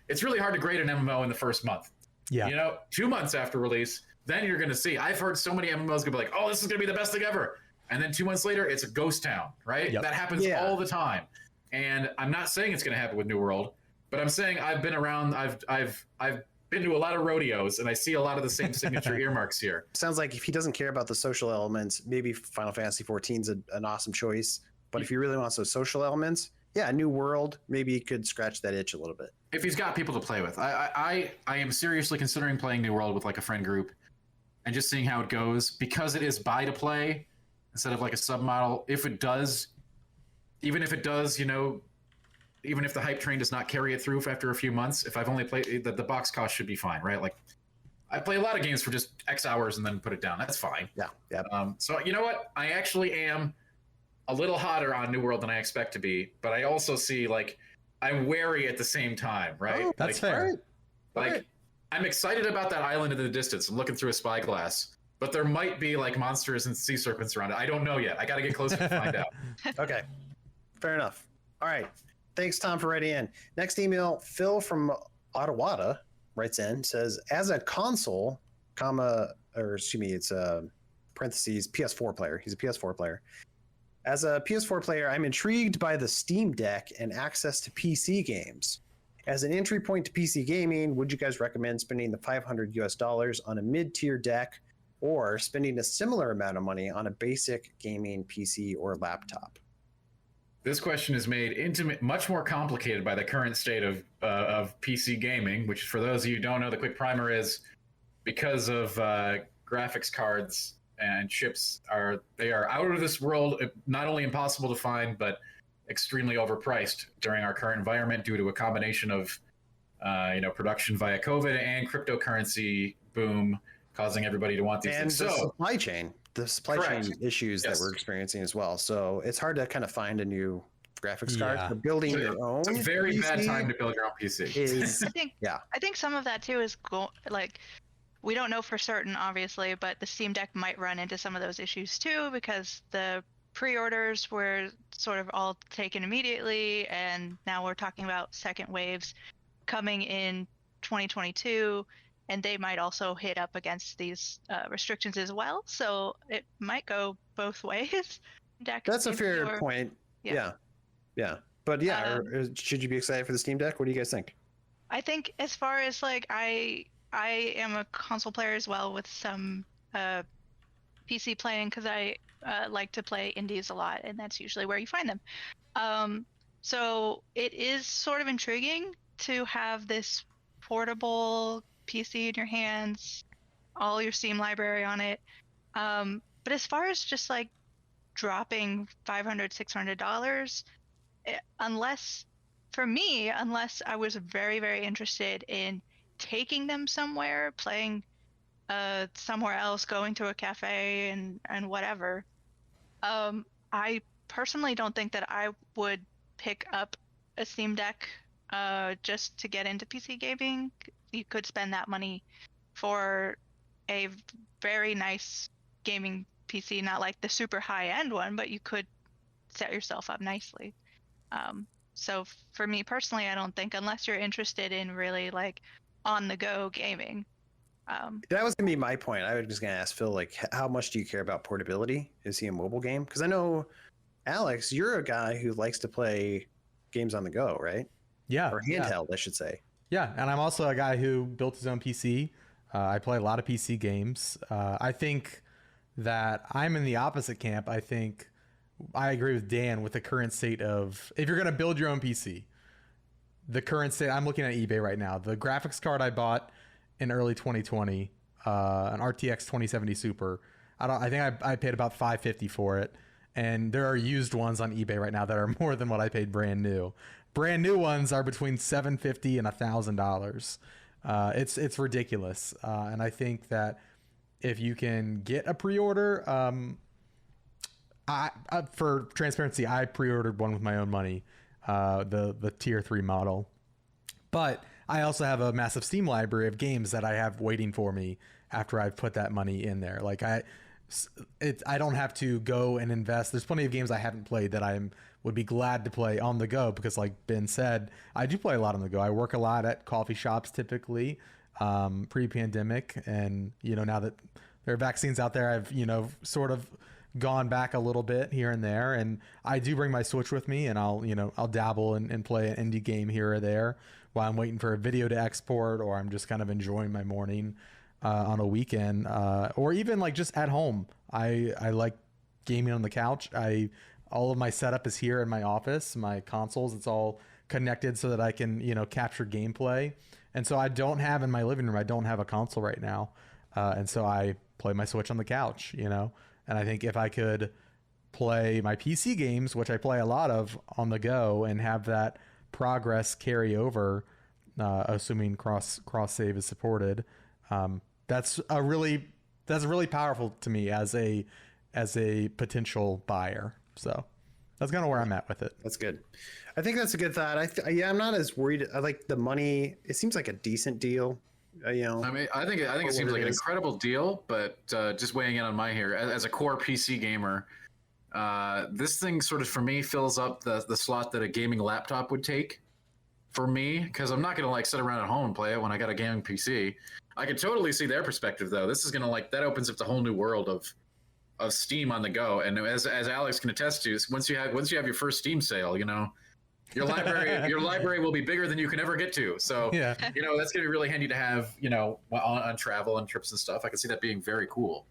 it's really hard to grade an MMO in the first month. Yeah. You know, 2 months after release, then you're going to see. I've heard so many MMOs go be like, "Oh, this is going to be the best thing ever," and then 2 months later, it's a ghost town, right? Yep. That happens all the time. And I'm not saying it's going to happen with New World, but I'm saying I've been around. I've been to a lot of rodeos, and I see a lot of the same signature earmarks here. Sounds like if he doesn't care about the social elements, maybe Final Fantasy XIV is an awesome choice. But if he really wants those social elements, yeah, New World, maybe he could scratch that itch a little bit. If he's got people to play with. I am seriously considering playing New World with like a friend group and just seeing how it goes, because it is buy to play instead of like a submodel. Even if it does, you know, even if the hype train does not carry it through after a few months, if I've only played, the box cost should be fine, right? Like, I play a lot of games for just X hours and then put it down. That's fine. Yeah. So you know what? I actually am a little hotter on New World than I expect to be, but I also see, like, I'm wary at the same time, right? Oh, that's fair. Like, I'm excited about that island in the distance. I'm looking through a spyglass, but there might be like monsters and sea serpents around it. I don't know yet. I got to get closer to find out. Okay, fair enough. All right, thanks, Tom, for writing in. Next email, Phil from Ottawa writes in, says, as a console, it's parentheses PS4 player. He's a PS4 player. As a PS4 player, I'm intrigued by the Steam Deck and access to PC games. As an entry point to PC gaming, would you guys recommend spending the $500 on a mid-tier deck or spending a similar amount of money on a basic gaming PC or laptop? This question is made much more complicated by the current state of PC gaming, which, for those of you who don't know, the quick primer is because of graphics cards and chips are out of this world, not only impossible to find, but extremely overpriced during our current environment due to a combination of production via COVID and cryptocurrency boom causing everybody to want these and things. The supply chain issues Yes. that we're experiencing as well. So it's hard to kind of find a new graphics card. For building your own. It's a very PC bad time to build your own PC. I think some of that too is we don't know for certain, obviously, but the Steam Deck might run into some of those issues too, because the pre-orders were sort of all taken immediately, and now we're talking about second waves coming in 2022, and they might also hit up against these restrictions as well. So it might go both ways. That's a fair point. Yeah. But should you be excited for the Steam Deck? What do you guys think? I think as far as I am a console player as well with some PC playing because I like to play indies a lot, and that's usually where you find them. So it is sort of intriguing to have this portable PC in your hands, all your Steam library on it. But as far as just like dropping $500, $600, unless I was very, very interested in taking them somewhere, playing somewhere else, going to a cafe and whatever, I personally don't think that I would pick up a Steam Deck just to get into PC gaming. You could spend that money for a very nice gaming PC, not like the super high-end one, but you could set yourself up nicely. So for me personally, I don't think, unless you're interested in really like on-the-go gaming. That was gonna be my point. I was just gonna ask Phil, like, how much do you care about portability? Is he a mobile game? Because I know, Alex, you're a guy who likes to play games on the go, right? Yeah. Or handheld, I should say. Yeah, and I'm also a guy who built his own PC. I play a lot of PC games. I think that I'm in the opposite camp. I think I agree with Dan with the current state of, if you're going to build your own PC, the current state, I'm looking at eBay right now. The graphics card I bought in early 2020, an RTX 2070 Super, I think I paid about $550 for it. And there are used ones on eBay right now that are more than what I paid brand new. Brand new ones are between $750 and $1,000. It's ridiculous. And I think that if you can get a pre-order, for transparency, I pre-ordered one with my own money, the tier 3 model. But I also have a massive Steam library of games that I have waiting for me after I've put that money in there. Like I don't have to go and invest. There's plenty of games I haven't played that would be glad to play on the go, because like Ben said, I do play a lot on the go. I work a lot at coffee shops typically, pre-pandemic, and now that there are vaccines out there, I've sort of gone back a little bit here and there, and I do bring my Switch with me, and I'll dabble and play an indie game here or there while I'm waiting for a video to export, or I'm just kind of enjoying my morning on a weekend, or even like just at home. I like gaming on the couch. All of my setup is here in my office, my consoles, it's all connected so that I can, capture gameplay. And so I don't have in my living room, I don't have a console right now. And so I play my Switch on the couch, and I think if I could play my PC games, which I play a lot of on the go, and have that progress carry over, assuming cross save is supported, that's really powerful to me as a potential buyer. So that's kind of where I'm at with it. That's good. I think that's a good thought. I'm not as worried. I like the money. It seems like a decent deal. I mean, I think it seems like an incredible deal, but just weighing in on my here as a core PC gamer, this thing sort of for me fills up the slot that a gaming laptop would take for me, because I'm not gonna like sit around at home and play it when I got a gaming PC. I could totally see their perspective though. This is gonna that opens up the whole new world of Steam on the go, and as Alex can attest to, once you have your first Steam sale, your library will be bigger than you can ever get to. So yeah, that's gonna be really handy to have, on travel and trips and stuff. I can see that being very cool.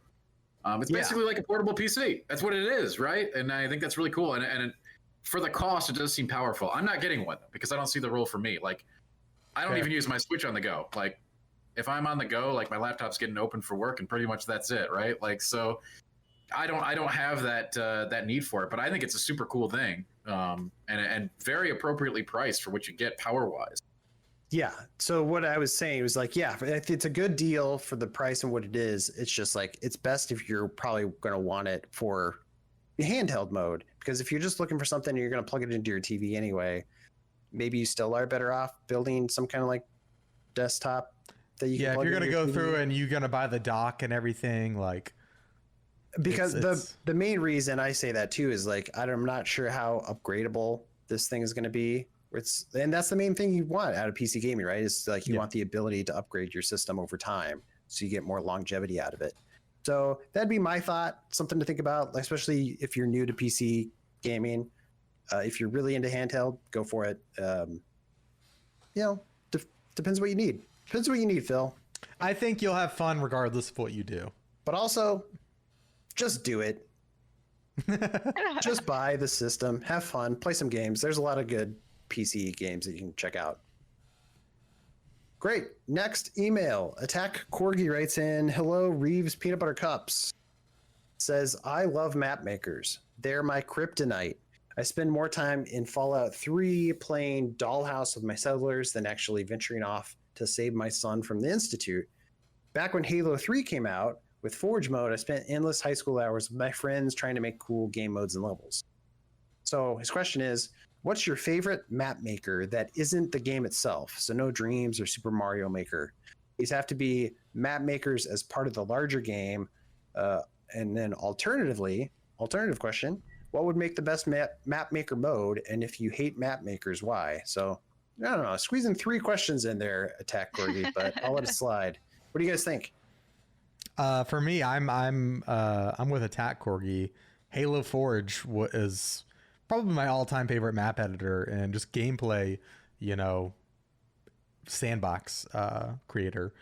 It's basically like a portable PC. That's what it is, right? And I think that's really cool. And for the cost, it does seem powerful. I'm not getting one because I don't see the role for me. Like, I don't even use my Switch on the go. Like, if I'm on the go, like my laptop's getting open for work, and pretty much that's it, right? Like, so I don't have that need for it, but I think it's a super cool thing, and very appropriately priced for what you get power wise. Yeah. So what I was saying was like, yeah, it's a good deal for the price and what it is. It's just like, it's best if you're probably going to want it for handheld mode, because if you're just looking for something and you're going to plug it into your TV anyway, maybe you still are better off building some kind of like desktop that you can plug if you're going to go TV. through and you're going to buy the dock and everything, like, because the main reason I say that too is like, I'm not sure how upgradable this thing is going to be. And that's the main thing you want out of PC gaming, right? Is like you want the ability to upgrade your system over time, so you get more longevity out of it. So that'd be my thought, something to think about, especially if you're new to PC gaming. If you're really into handheld, go for it. Depends what you need. Depends what you need, Phil. I think you'll have fun regardless of what you do. But also, just do it. Just buy the system, have fun, play some games. There's a lot of good PC games that you can check out. Great. Next email. Attack Corgi writes in, hello, Reeves Peanut Butter Cups. Says, I love map makers. They're my kryptonite. I spend more time in Fallout 3 playing Dollhouse with my settlers than actually venturing off to save my son from the Institute. Back when Halo 3 came out, with Forge mode, I spent endless high school hours with my friends trying to make cool game modes and levels. So his question is, what's your favorite map maker that isn't the game itself? So no Dreams or Super Mario Maker. These have to be map makers as part of the larger game. And then alternative question, what would make the best map maker mode? And if you hate map makers, why? So I don't know, squeezing 3 questions in there, Attack Corgi, but I'll let it slide. What do you guys think? For me, I'm with Attack Corgi. Halo Forge is probably my all-time favorite map editor and just gameplay, sandbox creator.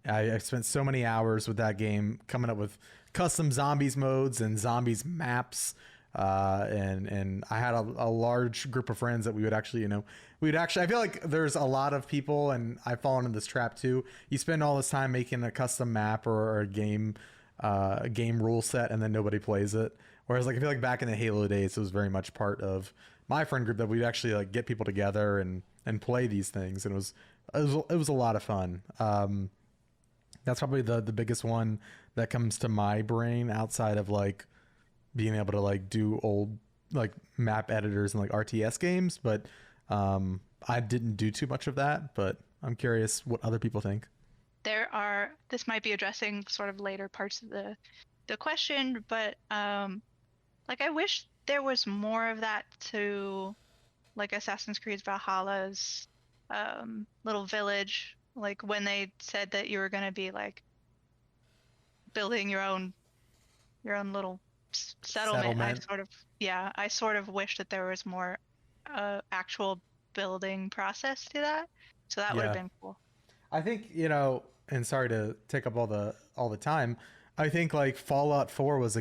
I spent so many hours with that game coming up with custom zombies modes and zombies maps. And I had a large group of friends that we would actually, I feel like there's a lot of people, and I've fallen in this trap too. You spend all this time making a custom map or a game rule set, and then nobody plays it. Whereas I feel like back in the Halo days, it was very much part of my friend group that we'd actually get people together and play these things. And it was a lot of fun. That's probably the biggest one that comes to my brain outside of being able to do old map editors and RTS games, but I didn't do too much of that. But I'm curious what other people think. This might be addressing sort of later parts of the question, but I wish there was more of that to Assassin's Creed Valhalla's little village, when they said that you were going to be building your own little settlement. I sort of wish that there was more actual building process to that, so that would have been cool. I think, and sorry to take up all the time, I think Fallout 4 was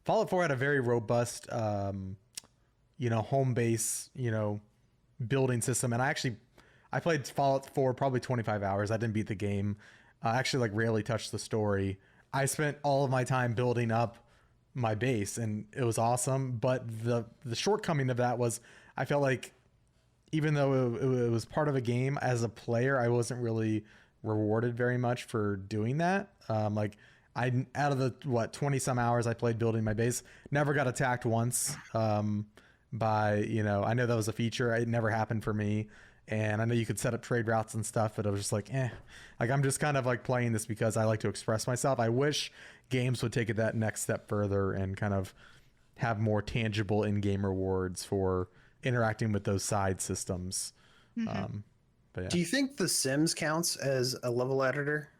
Fallout 4 had a very robust home base building system, and I played Fallout 4 probably 25 hours. I didn't beat the game. I actually rarely touched the story. I spent all of my time building up my base, and it was awesome. But the shortcoming of that was I felt like even though it was part of a game, as a player, I wasn't really rewarded very much for doing that. I out of the 20 some hours I played building my base, never got attacked once by I know that was a feature. It never happened for me. And I know you could set up trade routes and stuff, but it was just I'm just kind of playing this because I like to express myself. I wish games would take it that next step further and kind of have more tangible in-game rewards for interacting with those side systems. Mm-hmm. But yeah. Do you think The Sims counts as a level editor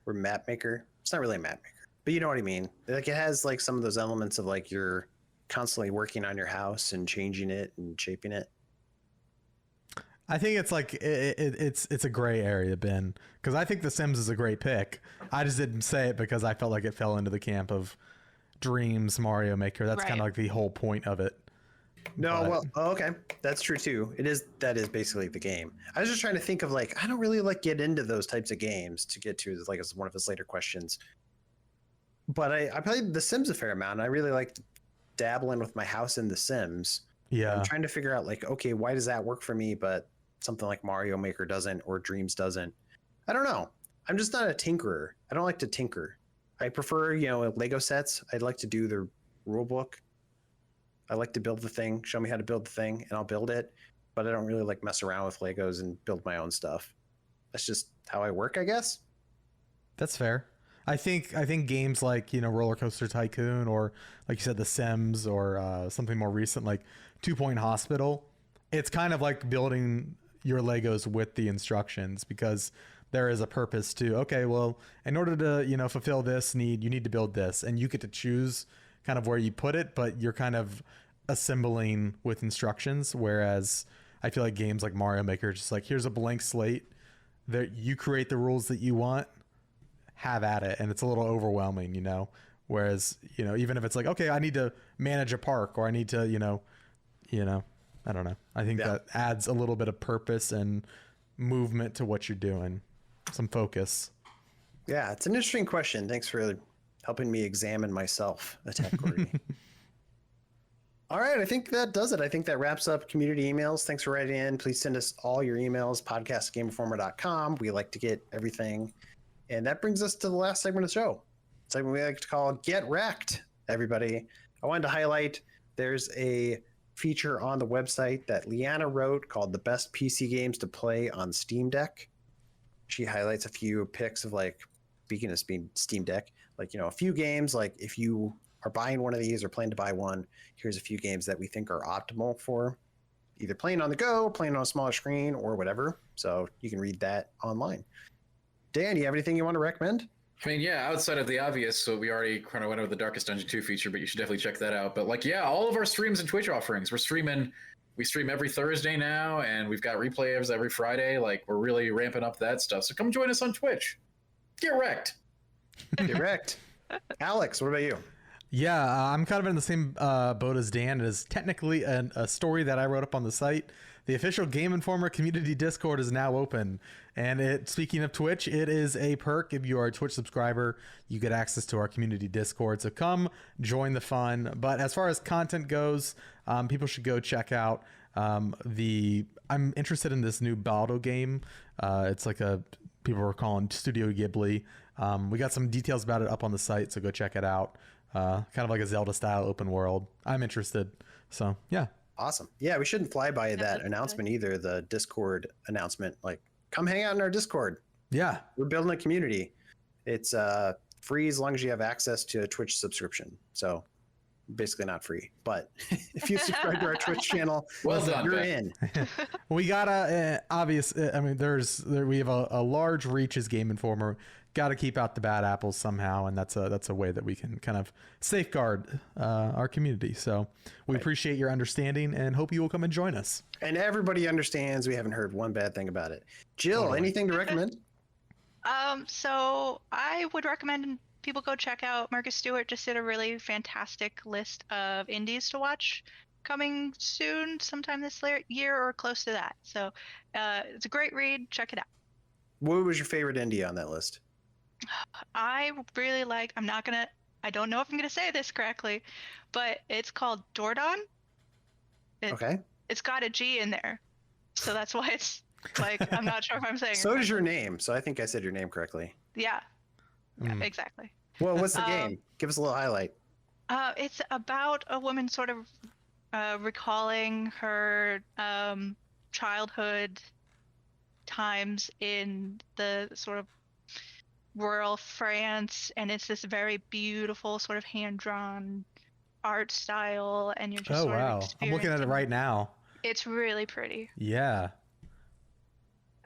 or map maker? It's not really a map maker, but you know what I mean. It has some of those elements of you're constantly working on your house and changing it and shaping it. I think it's it's a gray area, Ben, because I think The Sims is a great pick. I just didn't say it because I felt like it fell into the camp of Dreams, Mario Maker. That's kind of the whole point of it. No, okay, that's true too. That is basically the game. I was just trying to think of I don't really get into those types of games to get to as one of his later questions. But I played The Sims a fair amount. And I really liked dabbling with my house in The Sims. Yeah, I'm trying to figure out okay, why does that work for me, but something like Mario Maker doesn't or Dreams doesn't? I don't know. I'm just not a tinkerer. I don't like to tinker. I prefer Lego sets. I'd like to do the rule book. I like to build the thing. Show me how to build the thing, and I'll build it. But I don't really mess around with Legos and build my own stuff. That's just how I work, I guess. That's fair. I think games like Roller Coaster Tycoon, or like you said, The Sims, or something more recent like 2 Point Hospital. It's kind of like building your Legos with the instructions, because there is a purpose to, okay, well, in order to fulfill this need, you need to build this, and you get to choose kind of where you put it, but you're kind of assembling with instructions. Whereas I feel like games like Mario Maker, just here's a blank slate, that you create the rules that you want, have at it, and it's a little overwhelming, Whereas, even if it's like, okay, I need to manage a park, or I need to, I don't know. I think that adds a little bit of purpose and movement to what you're doing. Some focus. Yeah, it's an interesting question. Thanks for helping me examine myself, Attack Corey. All right, I think that does it. I think that wraps up community emails. Thanks for writing in. Please send us all your emails, podcast@GameInformer.com. We like to get everything. And that brings us to the last segment of the show. Segment we like to call Get Wrecked, everybody. I wanted to highlight there's a feature on the website that Liana wrote called The Best PC Games to Play on Steam Deck. She highlights a few picks of, like, speaking of Steam Deck, like, a few games, like if you are buying one of these or plan to buy one, here's a few games that we think are optimal for either playing on the go, playing on a smaller screen, or whatever. So you can read that online. Dan, do you have anything you want to recommend? I mean, yeah, outside of the obvious, so we already kind of went over the Darkest Dungeon 2 feature, but you should definitely check that out. But all of our streams and Twitch offerings, we stream every Thursday now, and we've got replays every Friday. We're really ramping up that stuff. So come join us on Twitch. Get wrecked. Get wrecked. Alex, what about you? Yeah, I'm kind of in the same boat as Dan. It is technically a story that I wrote up on the site. The official Game Informer community Discord is now open. And speaking of Twitch, it is a perk. If you are a Twitch subscriber, you get access to our community Discord. So come join the fun. But as far as content goes, people should go check out I'm interested in this new Baldo game. It's like people are calling Studio Ghibli. We got some details about it up on the site, so go check it out. Kind of like a Zelda style open world. I'm interested. So yeah. Awesome. Yeah, we shouldn't fly by that announcement either, the Discord announcement. Come hang out in our Discord. Yeah. We're building a community. It's free as long as you have access to a Twitch subscription. So basically not free, but if you subscribe to our Twitch channel, you're in. We got we have a large reach as Game Informer. Got to keep out the bad apples somehow, and that's a way that we can kind of safeguard our community. So we appreciate your understanding and hope you will come and join us. And everybody understands we haven't heard one bad thing about it. Jill, anything to recommend? So I would recommend people go check out Marcus Stewart. Just did a really fantastic list of indies to watch coming soon, sometime this year or close to that. So it's a great read. Check it out. What was your favorite indie on that list? I really I don't know if I'm gonna say this correctly, but it's called Dordon. Okay. It's got a G in there, so that's why it's I'm not sure if I'm saying. So does your name, so I think I said your name correctly. Yeah, exactly. Well, what's the game? Give us a little highlight. It's about a woman sort of recalling her childhood times in the sort of rural France, and it's this very beautiful sort of hand-drawn art style, and you're just sort of I'm looking at it right now. It's really pretty. Yeah.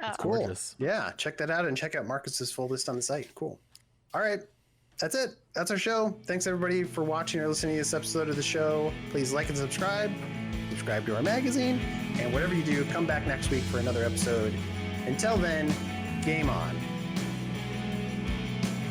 It's cool. Gorgeous. Yeah, check that out and check out Marcus's full list on the site. Cool. All right. That's it. That's our show. Thanks everybody for watching or listening to this episode of the show. Please like and subscribe. Subscribe to our magazine. And whatever you do, come back next week for another episode. Until then, game on.